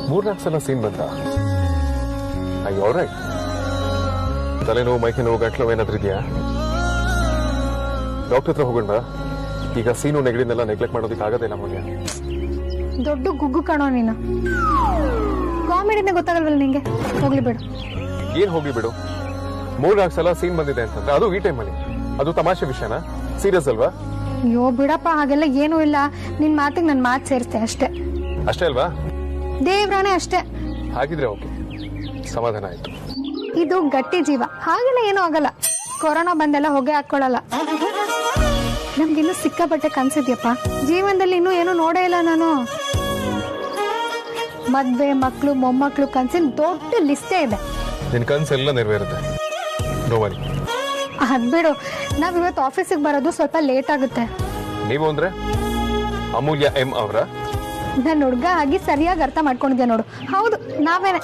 3-4 ಸಲ ಸೀನ್ ಬಂತ? ಅಯ್ಯೋ ರೈಟ್. ತಲೆನೋವು, ಮೈಕೆ ನೋವು, ಗಂಟ್ಲು ಏನಾದ್ರೂ ಇದೆಯಾ? ಡಾಕ್ಟರ್ ಹತ್ರ ಹೋಗೋಣ. ಈಗ ಸೀನು ನೆಗಡಿನೆಲ್ಲ ನೆಗ್ಲೆಕ್ಟ್ ಮಾಡೋದಕ್ಕೆ ಆಗದೆ ನಮಗೆ. ದೊಡ್ಡ ಗುಗ್ಗು ಕಾಣೋ ನೀನು. ಕಾಮಿಡಿನೇ ಗೊತ್ತಾಗಲ್ವಲ್ಲ ನಿಂಗೆ. ಹೋಗ್ಲಿ ಬಿಡು. ಏನ್ ಹೋಗ್ಲಿ ಬಿಡು? 3-4 ಸಲ ಸೀನ್ ಬಂದಿದೆ ಅಂತಂದ್ರೆ ಅದು ಈ ಟೈಮಲ್ಲಿ. ಅದು ತಮಾಷೆ ವಿಷಯನಾ? ಸೀರಿಯಸ್ ಅಲ್ವಾ? ಅಯ್ಯೋ ಬಿಡಪ್ಪ, ಹಾಗೆಲ್ಲ ಏನೂ ಇಲ್ಲ. ನಿನ್ ಮಾತಿಗೆ ನನ್ ಮಾತು ಸೇರಿಸ್ತೆ ಅಷ್ಟೇ. ಅಷ್ಟೇ ಅಲ್ವಾ? ದೇವ್ರಾಣೆ ಅಷ್ಟೇ. ಹಾಗಿದ್ರೆ ಓಕೆ, ಸಮಾಧಾನ ಆಯ್ತು. ಇದು ಗಟ್ಟಿ ಜೀವ, ಹಾಗೆಲ್ಲ ಏನೂ ಆಗಲ್ಲ. ಕೊರೋನಾ ಬಂದೆಲ್ಲ ಹೊಗೆ ಹಾಕೊಳ್ಳಲ್ಲ. ನಮ್ಗಿನ್ನೂ ಸಿಕ್ಕಾಪಟ್ಟೆ ಕನ್ಸಿದ್ಯಪ್ಪ. ಜೀವನದಲ್ಲಿ ಇನ್ನೂ ಏನೂ ನೋಡೇ ಇಲ್ಲ ನಾನು. ಮದ್ವೆ, ಮಕ್ಳು, ಮೊಮ್ಮಕ್ಳು ಕನ್ಸಿನ ದೊಡ್ಡ ಲಿಸ್ಟೇ ಇದೆ. ನಿನ್ ಕನ್ಸೆಲ್ಲ ನೆರವೇರುತ್ತೆ. ನೋವನಿ ಅದ್ಬಿಡು, ನಾವ್ ಇವತ್ತು ಆಫೀಸಿಗೆ ಬರೋದು ಸ್ವಲ್ಪ ಲೇಟ್ ಆಗುತ್ತೆ. ನೀವು ಅಂದ್ರೆ ಅಮೂಲ್ಯ ಎಂ ಅವರ? ನನ್ ಹುಡ್ಗ ಆಗಿ ಸರಿಯಾಗಿ ಅರ್ಥ ಮಾಡ್ಕೊಂಡಿದ್ಯಾ ನೋಡು. ಹೌದು, ನಾವೇನೆ.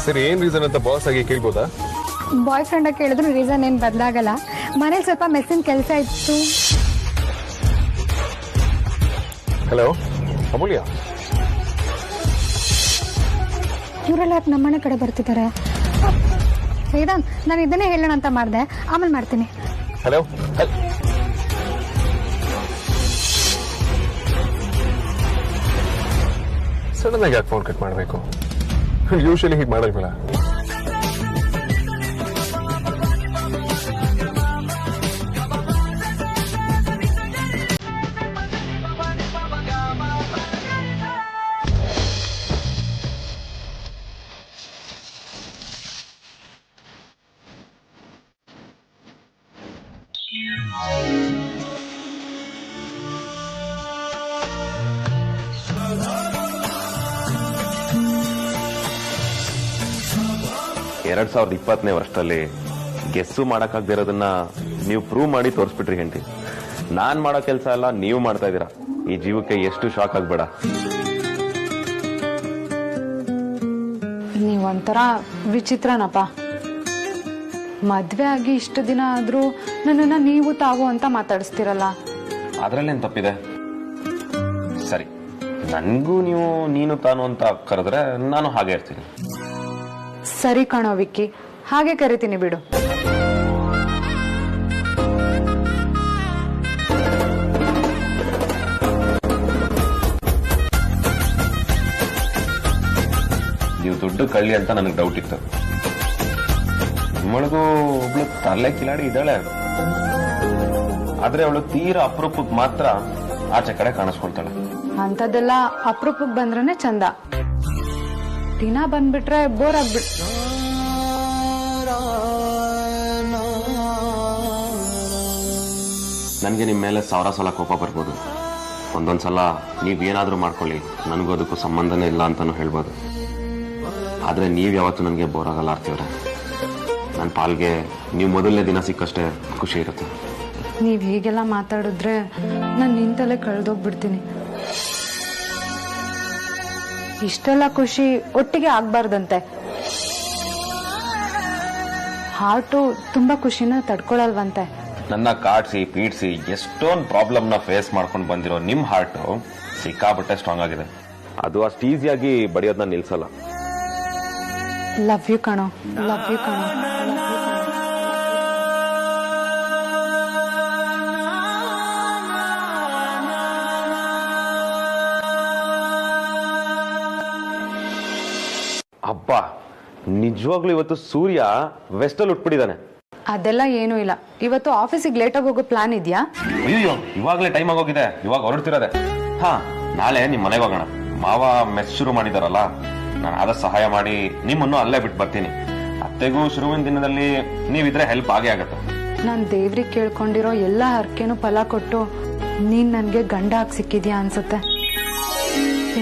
ಸರಿ, ಏನ್ ರೀಸನ್ ಅಂತ ಬಾಸ್ ಆಗಿ ಕೇಳ್ಬೋದಾ? ಬಾಯ್ ಫ್ರೆಂಡ್ ಕೇಳಿದ್ರು ರೀಸನ್ ಏನ್ ಬದಲಾಗಲ್ಲ. ಮನೇಲಿ ಸ್ವಲ್ಪ ಮೆಸ್ಸಿನ ಕೆಲಸ ಇತ್ತು. ಹಲೋ ಅಮೂಲ್ಯ, ಇವರೆಲ್ಲ ನಮ್ಮನೆ ಕಡೆ ಬರ್ತಿದ್ದಾರೆ. ವೇದಾಂತ್, ನಾನು ಇದನ್ನೇ ಹೇಳೋಣ ಅಂತ ಮಾಡಿದೆ, ಆಮೇಲೆ ಮಾಡ್ತೀನಿ. ಹಲೋ. ಸಡನ್ ಆಗಿ ಯಾಕೆ ಫೋನ್ ಕಟ್ ಮಾಡಬೇಕು? ಯೂಶಲಿ ಹೀಗೆ ಮಾಡಲ್ವಲ್ಲ. ಎರಡ್ 2020ನೇ ವರ್ಷದಲ್ಲಿ ಗೆಸ್ಸು ಮಾಡಕ್ಕಾಗದಿರೋದನ್ನ ನೀವು ಪ್ರೂವ್ ಮಾಡಿ ತೋರಿಸ್ಬಿಟ್ರಿ ಹೆಂಡತಿ. ನಾನ್ ಮಾಡೋ ಕೆಲಸ ಎಲ್ಲ ನೀವು ಮಾಡ್ತಾ ಇದ್ದೀರಾ. ಈ ಜೀವಕ್ಕೆ ಎಷ್ಟು ಶಾಕ್ ಆಗ್ಬೇಡ. ನೀವೊಂಥರ ವಿಚಿತ್ರನಪ್ಪ. ಮದ್ವೆ ಆಗಿ ಇಷ್ಟು ದಿನ ಆದ್ರೂ ನನ್ನನ್ನ ನೀವು ತಾವು ಅಂತ ಮಾತಾಡಿಸ್ತಿರಲ್ಲ. ಅದ್ರಲ್ಲೇನ್ ತಪ್ಪಿದೆ? ಸರಿ, ನನ್ಗೂ ನೀವು ನೀನು ತಾನು ಅಂತ ಕರೆದ್ರೆ ನಾನು ಹಾಗೆ ಇರ್ತೀನಿ. ಸರಿ ಕಣೋ ವಿಕ್ಕಿ, ಹಾಗೆ ಕರಿತೀನಿ ಬಿಡು. ನೀವು ದುಡ್ಡು ಕಳ್ಳಿ ಅಂತ ನನಗೆ ಡೌಟ್ ಇತ್ತು. ನಿಮ್ಮೊಳಗೂ ಒಬ್ಳು ತಲೆ ಕಿಲಾಡಿ ಇದ್ದಾಳೆ. ಆದ್ರೆ ಅವಳು ತೀರಾ ಅಪರೂಪಕ್ಕೆ ಮಾತ್ರ ಆಚೆ ಕಡೆ ಕಾಣಿಸ್ಕೊಳ್ತಾಳೆ. ಅಂತದೆಲ್ಲ ಅಪರೂಪಕ್ಕೆ ಬಂದ್ರೇನೆ ಚಂದ. ದಿನ ಬಂದ್ಬಿಟ್ರೆ ಬೋರ್ ಆಗ್ಬಿಟ್. ನನಗೆ ನಿಮ್ಮ ಮೇಲೆ 1000 ಸಲ ಕೋಪ ಬರ್ಬೋದು. ಒಂದೊಂದ್ಸಲ ನೀವೇನಾದ್ರೂ ಮಾಡ್ಕೊಳ್ಳಿ, ನನಗೂ ಅದಕ್ಕೂ ಸಂಬಂಧನೇ ಇಲ್ಲ ಅಂತಾನು ಹೇಳ್ಬೋದು. ಆದ್ರೆ ನೀವ್ ಯಾವತ್ತೂ ನನಗೆ ಬೋರ್ ಆಗಲ್ಲ ಆರ್ತಿವ್ರೆ. ನನ್ನ ಪಾಲ್ಗೆ ನೀವು ಮೊದಲನೇ ದಿನ ಸಿಕ್ಕಷ್ಟೇ ಖುಷಿ ಇರುತ್ತೆ. ನೀವ್ ಹೀಗೆಲ್ಲ ಮಾತಾಡಿದ್ರೆ ನಾನು ನಿಂತಲ್ಲೇ ಕಳೆದೋಗ್ಬಿಡ್ತೀನಿ. ಇಷ್ಟೆಲ್ಲ ಖುಷಿ ಒಟ್ಟಿಗೆ ಆಗ್ಬಾರ್ದಂತೆ. ಹಾರ್ಟು ತುಂಬಾ ಖುಷಿನ ತಡ್ಕೊಳಲ್ವಂತೆ. ನನ್ನ ಕಾಡ್ಸಿ ಪೀಡ್ಸಿ ಎಷ್ಟೊಂದು ಪ್ರಾಬ್ಲಮ್ನ ಫೇಸ್ ಮಾಡ್ಕೊಂಡು ಬಂದಿರೋ ನಿಮ್ ಹಾರ್ಟು ಸಿಕ್ಕಾಪಟ್ಟೆ ಸ್ಟ್ರಾಂಗ್ ಆಗಿದೆ. ಅದು ಅಷ್ಟು ಈಸಿಯಾಗಿ ಬಡಿಯೋದನ್ನ ನಿಲ್ಸಲ್ಲ. ಲವ್ ಯು ಕಣೋ, ಲವ್ ಯು ಕಣೋ. ಅಬ್ಬ, ನಿಜವಾಗ್ಲೂ ಇವತ್ತು ಸೂರ್ಯ ವೆಸ್ಟಲ್ಲಿ ಉಟ್ಬಿಟ್ಟಿದ್ದಾನೆ. ಅದೆಲ್ಲ ಏನೂ ಇಲ್ಲ. ಇವತ್ತು ಆಫೀಸಿಗೆ ಲೇಟಾಗಿ ಹೋಗೋ ಪ್ಲಾನ್ ಇದೆಯಾ? ಅಯ್ಯೋ, ಇವಾಗ್ಲೇ ಟೈಮ್ ಆಗೋಗಿದೆ. ಇವಾಗ ಹೊರಡ್ತಿರೋದೆ. ಹಾ, ನಾಳೆ ನಿಮ್ ಮನೆಗೆ ಹೋಗೋಣ. ಮಾವ ಮೆಸ್ ಶುರು ಮಾಡಿದಾರಲ್ಲ, ನಾನು ಆದಷ್ಟು ಸಹಾಯ ಮಾಡಿ ನಿಮ್ಮನ್ನು ಅಲ್ಲೇ ಬಿಟ್ಟು ಬರ್ತೀನಿ. ಅತ್ತೆಗೂ ಶುರುವಿನ ದಿನದಲ್ಲಿ ನೀವಿದ್ರೆ ಹೆಲ್ಪ್ ಆಗೇ ಆಗತ್ತೆ. ನಾನ್ ದೇವ್ರಿಗೆ ಕೇಳ್ಕೊಂಡಿರೋ ಎಲ್ಲ ಹರಕೆನೂ ಫಲ ಕೊಟ್ಟು ನೀನ್ ನನ್ಗೆ ಗಂಡ ಆಗಿ ಸಿಕ್ಕಿದ್ಯಾ ಅನ್ಸುತ್ತೆ.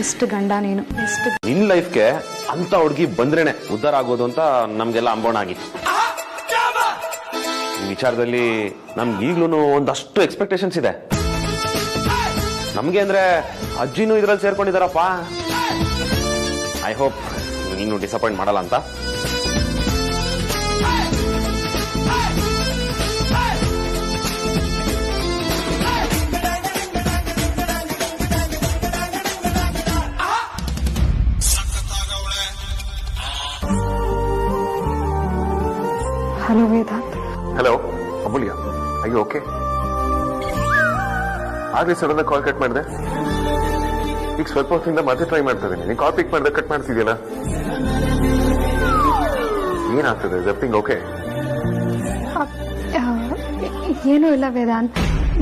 ಎಷ್ಟು ಗಂಡ ನೀನು, ಎಷ್ಟು. ನಿನ್ ಲೈಫ್ಗೆ ಅಂತ ಹುಡುಗಿ ಬಂದ್ರೇನೆ ಉದ್ಧಾರ ಆಗೋದು ಅಂತ ನಮ್ಗೆಲ್ಲ ಅಂಬೋಣ ಆಗಿತ್ತು. ಈ ವಿಚಾರದಲ್ಲಿ ನಮ್ಗೆ ಈಗ್ಲೂ ಒಂದಷ್ಟು ಎಕ್ಸ್ಪೆಕ್ಟೇಷನ್ಸ್ ಇದೆ. ನಮ್ಗೆ ಅಂದ್ರೆ ಅಜ್ಜಿನೂ ಇದ್ರಲ್ಲಿ ಸೇರ್ಕೊಂಡಿದಾರಪ್ಪ. ಐ ಹೋಪ್ ನೀನು ಡಿಸಪಾಯಿಂಟ್ ಮಾಡಲ್ಲ ಅಂತ. ಹಲೋ ವೇದಾಂತ್. ಹಲೋ ಅಮೂಲ್ಯ, ಅಯ್ಯೋ ಓಕೆ. ಆಗ್ಲಿ ಸಡನ್ ಕಾಲ್ ಕಟ್ ಮಾಡಿದೆ. ಈಗ ಸ್ವಲ್ಪ ಹೊತ್ತಿಂದ ಮತ್ತೆ ಟ್ರೈ ಮಾಡ್ತಾ ಇದ್ದೀನಿ. ನೀನು ಕಾಲ್ ಪಿಕ್ ಮಾಡಿದ್ರೆ ಕಟ್ ಮಾಡ್ತಿದ್ಯಲ್ಲ, ಏನಾಗ್ತದೆ? Everything okay? ಏನೂ ಇಲ್ಲ ವೇದಾಂತ್,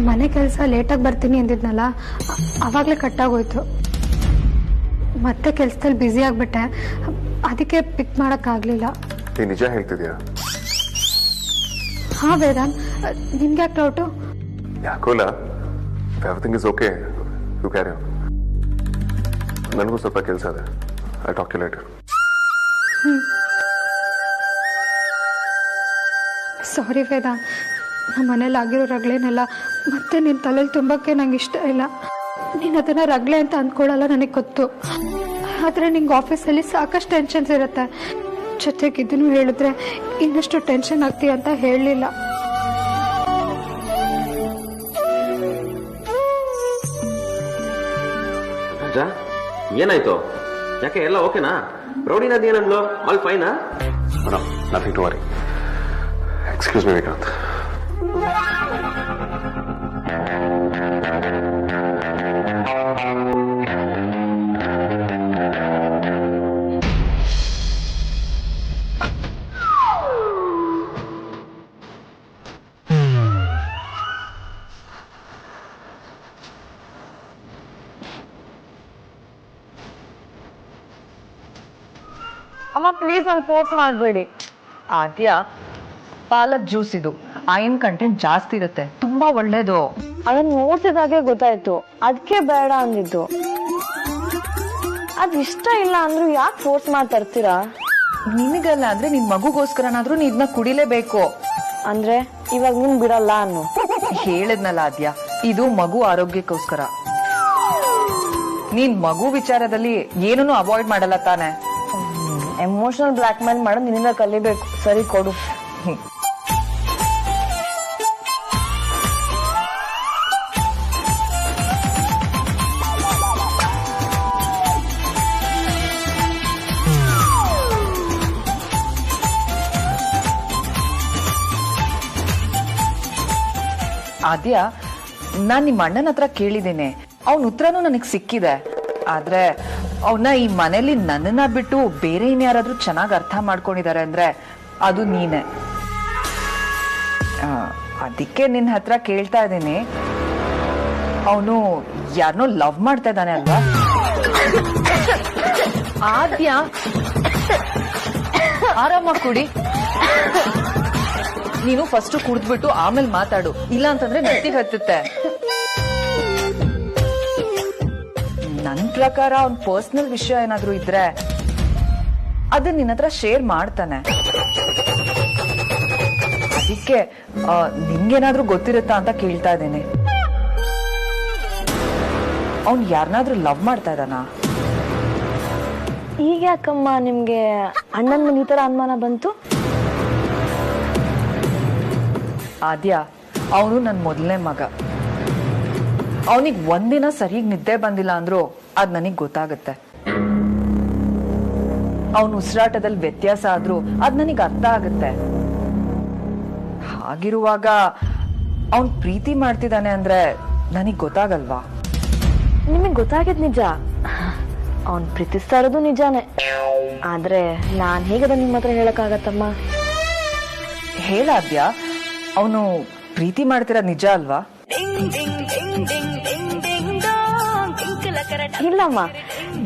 ಮನೆ ಕೆಲಸ ಲೇಟಾಗಿ ಬರ್ತೀನಿ ಅಂದಿದ್ನಲ್ಲ, ಅವಾಗಲೇ ಕಟ್ಟಾಗೋಯ್ತು. ಮತ್ತೆ ಕೆಲಸದಲ್ಲಿ ಬ್ಯುಸಿ ಆಗ್ಬಿಟ್ಟೆ, ಅದಕ್ಕೆ ಪಿಕ್ ಮಾಡೋಕ್ಕಾಗಲಿಲ್ಲ. ನೀನು ನಿಜ ಹೇಳ್ತಿದ್ಯಾ? ಹಾ ವೇದಾಂತ್, ನಿಮ್ಗೆ ಯಾಕೆ ಡೌಟು? ಯಾಕೋಲ್ಲ, everything is okay, you carry on. ನನಗೂ ಸ್ವಲ್ಪ ಕೆಲಸ ಇದೆ. I talk you later. Sorry Vedant, ನಮ್ಮ ಮನೇಲಿ ಆಗಿರೋ ರಗಳೆನೆಲ್ಲ ಮತ್ತೆ ನಿನ್ನ ತಲೆಯಲ್ಲಿ ತುಂಬಕ್ಕೆ ನಂಗೆ ಇಷ್ಟ ಇಲ್ಲ. ನೀನು ಅದನ್ನು ರಗಳೆ ಅಂತ ಅಂದ್ಕೊಳ್ಳಲ್ಲ, ನನಗೆ ಗೊತ್ತು. ಆದರೆ ನಿಂಗೆ ಆಫೀಸಲ್ಲಿ ಸಾಕಷ್ಟು ಟೆನ್ಷನ್ಸ್ ಇರುತ್ತೆ. ಜೊತೆಗೆ ಇದನ್ನು ಹೇಳಿದ್ರೆ ಇನ್ನಷ್ಟು ಟೆನ್ಷನ್ ಆಗ್ತೀಯ ಅಂತ ಹೇಳಲಿಲ್ಲ. ಏನಾಯ್ತು? ಯಾಕೆ ಎಲ್ಲ ಓಕೆನಾ? ಪ್ರೌಢಿನದ್ ಏನಂದ್ಲು? ಆಲ್ ಫೈನಾ? Nothing to worry. Excuse me Vikrant. ಅಮ್ಮ ಪ್ಲೀಸ್ ನಾನು ಫೋರ್ಸ್ ಮಾಡಬೇಡಿ. ಆದ್ಯ ಪಾಲಕ್ ಜ್ಯೂಸ್ ಇದು, ಐರನ್ ಕಂಟೆಂಟ್ ಜಾಸ್ತಿ ಇರುತ್ತೆ, ತುಂಬಾ ಒಳ್ಳೇದು. ಅದನ್ನ ನೋಡ್ತಿದಾಗೆ ಗೊತ್ತಾಯ್ತು, ಅದಕ್ಕೆ ಬೇಡ ಅಂದಿದ್ದು. ಅದ್ ಇಷ್ಟ ಇಲ್ಲ ಅಂದ್ರೂ ಯಾಕೆ ಫೋರ್ಸ್ ಮಾಡಿ ತರ್ತೀರಾ? ನಿನಗಲ್ಲ ಅಂದ್ರೆ ನಿನ್ ಮಗುಗೋಸ್ಕರನಾದ್ರೂ ನೀ ಇದನ್ನ ಕುಡಿಲೇಬೇಕು. ಅಂದ್ರೆ ಇವಾಗ ನಿನ್ ಬಿಡಲ್ಲ ಅನ್ನು ಹೇಳಿದ್ನಲ್ಲ ಆದ್ಯ, ಇದು ಮಗು ಆರೋಗ್ಯಕ್ಕೋಸ್ಕರ. ನೀನ್ ಮಗು ವಿಚಾರದಲ್ಲಿ ಏನನ್ನು ಅವಾಯ್ಡ್ ಮಾಡಲ್ಲ ತಾನೆ? ಎಮೋಷನಲ್ ಬ್ಲಾಕ್ ಮೇಲ್ ಮಾಡೋದು ನಿನ್ನಿಂದ ಕಲಿಬೇಕು. ಸರಿ ಕೊಡು. ಆದ್ಯ, ನಾನ್ ನಿಮ್ಮ ಅಣ್ಣನ ಹತ್ರ ಕೇಳಿದ್ದೇನೆ, ಅವನ ಉತ್ತರನೂ ನನಗ್ ಸಿಕ್ಕಿದೆ. ಆದ್ರೆ ಅವನ್ನ ಈ ಮನೇಲಿ ನನ್ನನ್ನ ಬಿಟ್ಟು ಬೇರೆ ಇನ್ಯಾರಾದ್ರೂ ಚೆನ್ನಾಗಿ ಅರ್ಥ ಮಾಡ್ಕೊಂಡಿದ್ದಾರೆ ಅಂದ್ರೆ ಅದು ನೀನೆ. ಅದಕ್ಕೆ ನಿನ್ನ ಹತ್ರ ಕೇಳ್ತಾ ಇದ್ದೀನಿ, ಅವನು ಯಾರನ್ನೋ ಲವ್ ಮಾಡ್ತಾ ಇದ್ದಾನೆ ಅಲ್ವಾ? ಆದ್ಯ, ಆರಾಮಾಗಿ ಕುಡಿ. ನೀನು ಫಸ್ಟ್ ಕುಡಿದ್ಬಿಟ್ಟು ಆಮೇಲೆ ಮಾತಾಡು, ಇಲ್ಲ ಅಂತಂದ್ರೆ ನೆತ್ತಿಗೆ ಹತ್ತುತ್ತೆ. ನನ್ ಪ್ರಕಾರ ಅವ್ನ್ ಪರ್ಸನಲ್ ವಿಷಯ ಏನಾದ್ರೂ ಇದ್ರೆ ಅದನ್ನ ನಿನ್ನ ಹತ್ರ ಶೇರ್ ಮಾಡ್ತಾನೆ. ಅದಕ್ಕೆ ನಿಮ್ಗೇನಾದ್ರೂ ಗೊತ್ತಿರುತ್ತಾ ಅಂತ ಕೇಳ್ತಾ ಇದ್ದೀನಿ. ಅವ್ನ್ ಯಾರನ್ನಾದ್ರೂ ಲವ್ ಮಾಡ್ತಾ ಇದ್ದಾನ? ಈಗ ಯಾಕಮ್ಮ ನಿಮ್ಗೆ ಅಣ್ಣನ ಮೇಲೆ ಈ ತರ ಅನುಮಾನ ಬಂತು? ಆದ್ಯ, ಅವನು ನನ್ ಮೊದಲನೇ ಮಗ. ಅವನಿಗೆ ಒಂದಿನ ಸರಿಯಾಗಿ ನಿದ್ದೆ ಬಂದಿಲ್ಲ ಅಂದ್ರೂ ಅದ್ ನನಗ್ ಗೊತ್ತಾಗುತ್ತೆ. ಅವನ ಉಸಿರಾಟದಲ್ಲಿ ವ್ಯತ್ಯಾಸ ಆದ್ರೂ ಅದ್ ನನಗ್ ಅರ್ಥ ಆಗುತ್ತೆ. ಹಾಗಿರುವಾಗ ಅವನ್ ಪ್ರೀತಿ ಮಾಡ್ತಿದ್ದಾನೆ ಅಂದ್ರೆ ನನಗ್ ಗೊತ್ತಾಗಲ್ವಾ? ನಿಮಗ್ ಗೊತ್ತಾಗಿದ್ ನಿಜ, ಅವನ್ ಪ್ರೀತಿಸ್ತಾ ಇರೋದು ನಿಜಾನೇ. ಆದ್ರೆ ನಾನ್ ಹೇಗದ ನಿಮ್ ಹತ್ರ ಹೇಳಕ್ಕಾಗತ್ತಮ್ಮ? ಹೇಳಾದ್ಯ, ಅವನು ಪ್ರೀತಿ ಮಾಡ್ತಿರೋದ್ ನಿಜ ಅಲ್ವಾ? ಇಲ್ಲಮ್ಮ,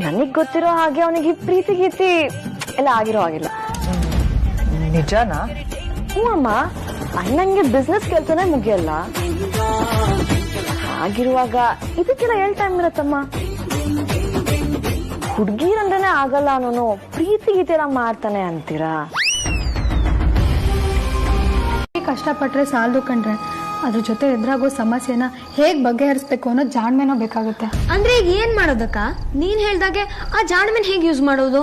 ನನಗ್ ಗೊತ್ತಿರೋ ಹಾಗೆ ಅವನಿಗೆ ಪ್ರೀತಿ ಗೀತಿ ಎಲ್ಲ ಆಗಿರೋ ಆಗಿಲ್ಲ. ನಿಜಾನಾ? ಹ್ಞೂ ಅಮ್ಮ, ಅಣ್ಣಂಗೆ ಬಿಸ್ನೆಸ್ ಕೆಲ್ಸನೇ ಮುಗಿಯಲ್ಲ. ಹಾಗಿರುವಾಗ ಇದಕ್ಕೆಲ್ಲ ಟೈಮ್ ಇರತ್ತಮ್ಮ. ಹುಡ್ಗೀರಂದ್ರೆ ಆಗಲ್ಲ ಅನ್ನೋನು ಪ್ರೀತಿ ಗೀತಿ ಎಲ್ಲ ಮಾಡ್ತಾನೆ ಅಂತೀರಾ? ಕಷ್ಟಪಟ್ರೆ ಸಾಲದು ಕಣ್ರೆ. ಅದ್ರ ಜೊತೆ ಎದುರಾಗೋ ಸಮಸ್ಯೆನ ಹೇಗ್ ಬಗೆಹರಿಸ್ಬೇಕು ಅನ್ನೋ ಜಾಣ್ಮೆನೋ ಬೇಕಾಗುತ್ತೆ. ಅಂದ್ರೆ ಈಗ ಏನ್ ಮಾಡೋದಕ್ಕ? ನೀನ್ ಹೇಳ್ದಾಗೆ ಆ ಜಾಣ್ಮೆನ್ ಹೇಗ್ ಯೂಸ್ ಮಾಡೋದು?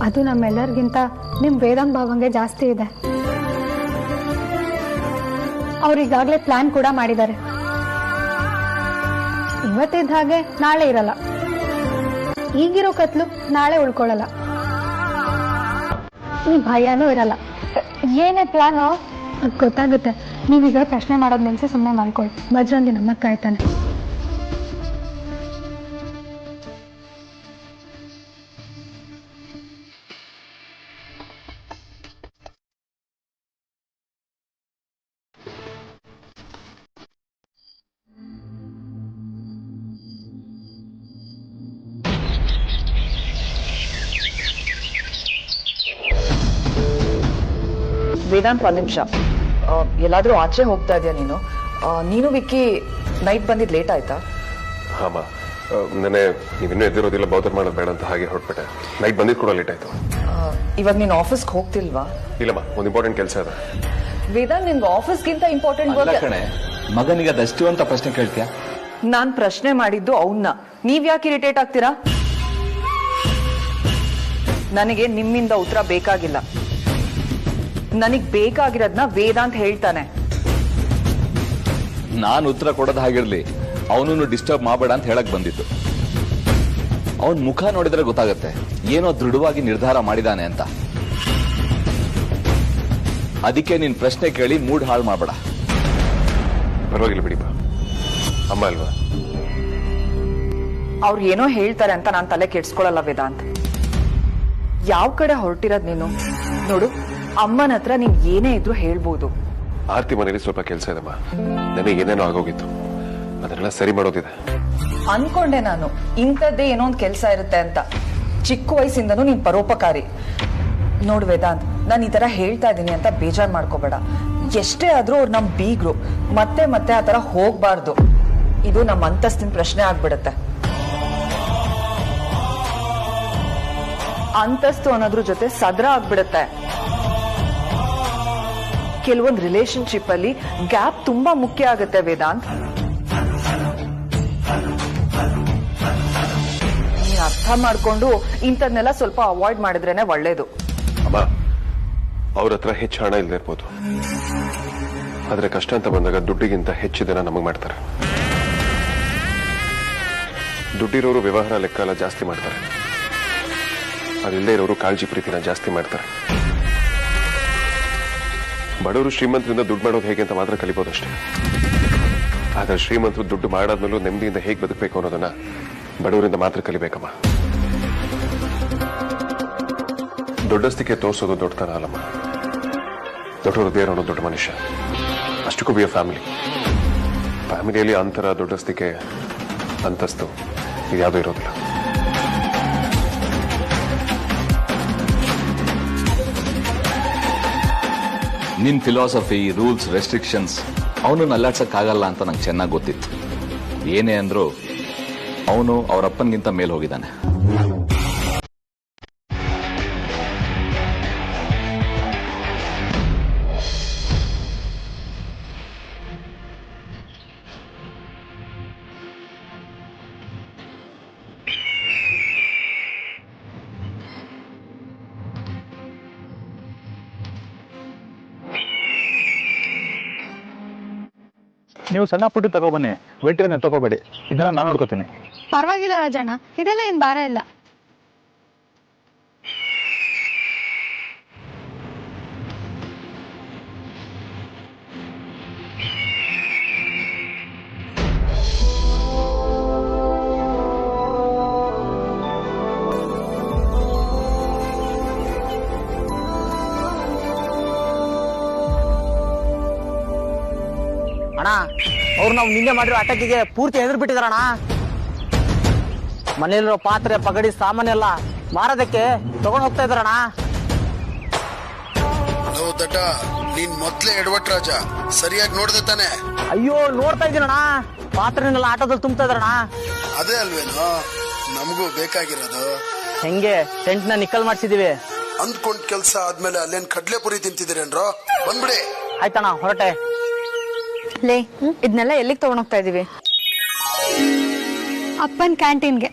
ಅದು ನಮ್ಮೆಲ್ಲರಿಗಿಂತ ನಿಮ್ ವೇದಾಂತ್ ಭಾವಂಗೆ ಜಾಸ್ತಿ ಇದೆ. ಅವ್ರೀಗಾಗ್ಲೇ ಪ್ಲಾನ್ ಕೂಡ ಮಾಡಿದ್ದಾರೆ. ಇವತ್ತಿದ್ದ ಹಾಗೆ ನಾಳೆ ಇರಲ್ಲ, ಈಗಿರೋ ಕತ್ಲು ನಾಳೆ ಉಳ್ಕೊಳ್ಳಲ್ಲ, ಈ ಭಯನೂ ಇರಲ್ಲ. ಏನೇ ಪ್ಲಾನು ಅದು ಗೊತ್ತಾಗುತ್ತೆ. ನೀವೀಗ ಪ್ರಶ್ನೆ ಮಾಡೋದು ನಿಲ್ಸಿ ಸುಮ್ಮನೆ ಮಾಡ್ಕೊಳ್ಳಿ. ಭದ್ರಂಗಿ ನಮ್ಮ ಕಾಯ್ತಾನೆ. ವೇದಾಂತ್, ಒಂದ್ ನಿಮಿಷ. ಎಲ್ಲಾದ್ರೂ ಆಚೆ ಹೋಗ್ತಾ ಇದೆಯಾ ನೀನು? ನೀನು ವಿಕ್ಕಿ ನೈಟ್ ಬಂದಿದ್ ಲೇಟ್ ಆಯ್ತಾ? ಹಾಮ, ನೆನೆ ನೀವಿನ್ನೂ ಎದ್ದಿರೋದಿಲ್ಲ, ಬೌದ್ಧರ್ ಮಾಡೋದು ಬೇಡ ಅಂತ ಹಾಗೆ ಹೊರಟ್ಬಿಟ್ಟೆ. ನೈಟ್ ಬಂದಿದ್ ಕೂಡ ಲೇಟ್ ಆಯ್ತು. ಇವಾಗ ನೀನು ಆಫೀಸ್ಗೆ ಹೋಗ್ತಿಲ್ವಾ? ಇಲ್ಲಮ್ಮ, ಒಂದು ಇಂಪಾರ್ಟೆಂಟ್ ಕೆಲಸ ಇದೆ. ವೇದಾಂತ್, ನಿನ್ಗೆ ಆಫೀಸ್ಗಿಂತ ಇಂಪಾರ್ಟೆಂಟ್ ಕಣೆ. ಮಗನಿಗೆ ಅದಷ್ಟು ಅಂತ ಪ್ರಶ್ನೆ ಕೇಳ್ತೀಯ? ನಾನ್ ಪ್ರಶ್ನೆ ಮಾಡಿದ್ದು ಅವನ್ನ. ನೀವ್ ಯಾಕೆ ಇರಿಟೇಟ್ ಆಗ್ತೀರಾ? ನನಗೆ ನಿಮ್ಮಿಂದ ಉತ್ತರ ಬೇಕಾಗಿಲ್ಲ. ನನಗ್ ಬೇಕಾಗಿರೋದ್ನ ವೇದಾಂತ್ ಹೇಳ್ತಾನೆ. ನಾನು ಉತ್ತರ ಕೊಡೋದು ಹಾಗಿರ್ಲಿ, ಅವನನ್ನು ಡಿಸ್ಟರ್ಬ್ ಮಾಡಬೇಡ ಅಂತ ಹೇಳಕ್ ಬಂದಿತ್ತು. ಅವನ್ ಮುಖ ನೋಡಿದ್ರೆ ಗೊತ್ತಾಗತ್ತೆ ಏನೋ ದೃಢವಾಗಿ ನಿರ್ಧಾರ ಮಾಡಿದಾನೆ ಅಂತ. ಅದಕ್ಕೆ ನೀನ್ ಪ್ರಶ್ನೆ ಕೇಳಿ ಮೂಡ್ ಹಾಳು ಮಾಡಬೇಡ. ಪರವಾಗಿಲ್ಲ ಬಿಡಿಪ್ಪ, ಅಮ್ಮ ಅಲ್ವಾ? ಅವ್ರು ಏನೋ ಹೇಳ್ತಾರೆ ಅಂತ ನಾನ್ ತಲೆ ಕೆಡ್ಸ್ಕೊಳಲ್ಲ ವೇದಾಂತ್. ಯಾವ ಕಡೆ ಹೊರಟಿರೋದ್ ನೀನು? ನೋಡು, ಅಮ್ಮನ ಹತ್ರ ನೀನ್ ಏನೇ ಇದ್ರು ಹೇಳ್ಬೋದು. ಆರ್ತಿ ಮನೇಲಿ ಸ್ವಲ್ಪ ಕೆಲಸ ಇದೆಮ್ಮ. ನನಗೆ ಏನೇನೋ ಆಗೋಗಿತ್ತು, ಅದನ್ನೆಲ್ಲ ಸರಿ ಮಾಡೋದಿದೆ. ಅನ್ಕೊಂಡೆ ನಾನು ಇಂಥದ್ದೇ ಏನೋ ಒಂದ್ ಕೆಲ್ಸ ಇರುತ್ತೆ ಅಂತ. ಚಿಕ್ಕ ವಯಸ್ಸಿಂದನೂ ನೀನ್ ಪರೋಪಕಾರಿ. ನೋಡ್ ವೇದಾಂತ್, ನಾನು ಈ ತರ ಹೇಳ್ತಾ ಇದ್ದೀನಿ ಅಂತ ಬೇಜಾರ್ ಮಾಡ್ಕೋಬೇಡ. ಎಷ್ಟೇ ಆದ್ರೂ ಅವ್ರು ನಮ್ ಬೀಗ್ರು, ಮತ್ತೆ ಮತ್ತೆ ಆ ತರ ಹೋಗ್ಬಾರ್ದು. ಇದು ನಮ್ಮ ಅಂತಸ್ತಿನ ಪ್ರಶ್ನೆ ಆಗ್ಬಿಡತ್ತೆ. ಅಂತಸ್ತು ಅನ್ನೋದ್ರ ಜೊತೆ ಸದ್ರ ಆಗ್ಬಿಡುತ್ತೆ. ಕೆಲವೊಂದು ರಿಲೇಶನ್ಶಿಪ್ ಅಲ್ಲಿ ಗ್ಯಾಪ್ ತುಂಬಾ ಮುಖ್ಯ ಆಗುತ್ತೆ ವೇದಾಂತ್. ನೀನ್ ಅರ್ಥ ಮಾಡ್ಕೊಂಡು ಇಂಥದ್ನೆಲ್ಲ ಸ್ವಲ್ಪ ಅವಾಯ್ಡ್ ಮಾಡಿದ್ರೇನೆ ಒಳ್ಳೇದು. ಅಮ್ಮ, ಅವ್ರ ಹತ್ರ ಹೆಚ್ಚು ಹಣ ಇಲ್ಲದೆ ಇರ್ಬೋದು, ಆದ್ರೆ ಕಷ್ಟ ಅಂತ ಬಂದಾಗ ದುಡ್ಡಿಗಿಂತ ಹೆಚ್ಚಿದನ ನಮಗ್ ಮಾಡ್ತಾರೆ. ದುಡ್ಡಿರೋರು ವ್ಯವಹಾರ ಲೆಕ್ಕ ಎಲ್ಲ ಜಾಸ್ತಿ ಮಾಡ್ತಾರೆ, ಅದಿಲ್ಲದೆ ಇರೋರು ಕಾಳಜಿ ಪ್ರೀತಿನ ಜಾಸ್ತಿ ಮಾಡ್ತಾರೆ. ಬಡವರು ಶ್ರೀಮಂತರಿಂದ ದುಡ್ಡು ಮಾಡೋದು ಹೇಗೆ ಅಂತ ಮಾತ್ರ ಕಲಿಬೋದಷ್ಟೇ. ಆದ್ರೆ ಶ್ರೀಮಂತರು ದುಡ್ಡು ಮಾಡಾದ್ಮೇಲೂ ನೆಮ್ಮದಿಯಿಂದ ಹೇಗೆ ಬದುಕಬೇಕು ಅನ್ನೋದನ್ನ ಬಡವರಿಂದ ಮಾತ್ರ ಕಲಿಬೇಕಮ್ಮ. ದೊಡ್ಡಸ್ತಿಕೆ ತೋರಿಸೋದು ದೊಡ್ಡತನ ಅಲ್ಲಮ್ಮ. ದೊಡ್ಡ ಹೃದಯ ಅನ್ನೋ ದೊಡ್ಡ ಮನುಷ್ಯ. ಅಷ್ಟಕ್ಕೂ ಬಿ ಫ್ಯಾಮಿಲಿಯಲ್ಲಿ ಅಂತರ, ದೊಡ್ಡಸ್ತಿಕೆ, ಅಂತಸ್ತು ಇದ್ಯಾವುದೂ ಇರೋದಿಲ್ಲ. ನಿನ್ ಫಿಲಾಸಫಿ, ರೂಲ್ಸ್, ರೆಸ್ಟ್ರಿಕ್ಷನ್ಸ್ ಅವನು ಅಲ್ಲಾಡ್ಸಕ್ಕಾಗಲ್ಲ ಅಂತ ನಂಗೆ ಚೆನ್ನಾಗಿ ಗೊತ್ತಿತ್ತು. ಏನೇ ಅಂದ್ರು ಅವನು ಅವರಪ್ಪನಿಗಿಂತ ಮೇಲ್ ಹೋಗಿದ್ದಾನೆ. ನೀವು ಸಣ್ಣ ಪುಟ್ಟು ತಗೊಬನ್ನಿ, ವೆಂಟಿನ ತಗೋಬೇಡಿ. ಇದನ್ನ ನಾನು ನೋಡ್ಕೋತೀನಿ. ಪರವಾಗಿಲ್ಲ ರಾಜಣ್ಣ, ಇದೆಲ್ಲ ಏನ್ ಭಾರ ಇಲ್ಲ. ಅಣ್ಣ, ಅವ್ರು ನಾವು ನಿನ್ನೆ ಮಾಡಿರೋ ಅಟಕಿಗೆ ಪೂರ್ತಿ ಹೆದರ್ ಬಿಟ್ಟಿದಾರಣ್ಣ. ಮನೆಯಲ್ಲಿರೋ ಪಾತ್ರೆ, ಪಗಡಿ, ಸಾಮಾನೆಲ್ಲ ಮಾರೋದಕ್ಕೆ ತಗೊಂಡ್ ಹೋಗ್ತಾ ಇದಾರಣ್ಣ. ದಡ್ಡ, ನೀನ್ ಮೊದ್ಲೇ ಎಡವಟ್ ರಾಜ, ಸರಿಯಾಗಿ ನೋಡ್ದೆ ತಾನೆ? ಅಯ್ಯೋ, ನೋಡ್ತಾ ಇದೀನಣ್ಣ. ಪಾತ್ರೆನೆಲ್ಲ ಆಟೋದಲ್ಲಿ ತುಂಬ್ತಾ ಇದಾರಣ್ಣ. ಅದೇ ಅಲ್ವೇನೋ ನಮಗೂ ಬೇಕಾಗಿರೋದು. ಹೆಂಗೆ ಟೆಂಟ್ ನ ನಿಕ್ಕಲ್ ಮಾಡ್ಸಿದೀವಿ. ಅಂದ್ಕೊಂಡ್ ಕೆಲ್ಸ ಆದ್ಮೇಲೆ ಅಲ್ಲೇನ್ ಕಡ್ಲೆಪುರಿ ತಿಂತಿದ್ದೀರೇನ್ರೋ? ಬಂದ್ಬಿಡಿ. ಆಯ್ತಣ್ಣ, ಹೊರಟೆ. ಲೇ ಇದನ್ನೆಲ್ಲ ಎಲ್ಲಿಗೆ ತಗೊಂಡೋಗ್ತಾ ಇದೀವಿ? ಅಪ್ಪನ ಕ್ಯಾಂಟೀನ್ಗೆ.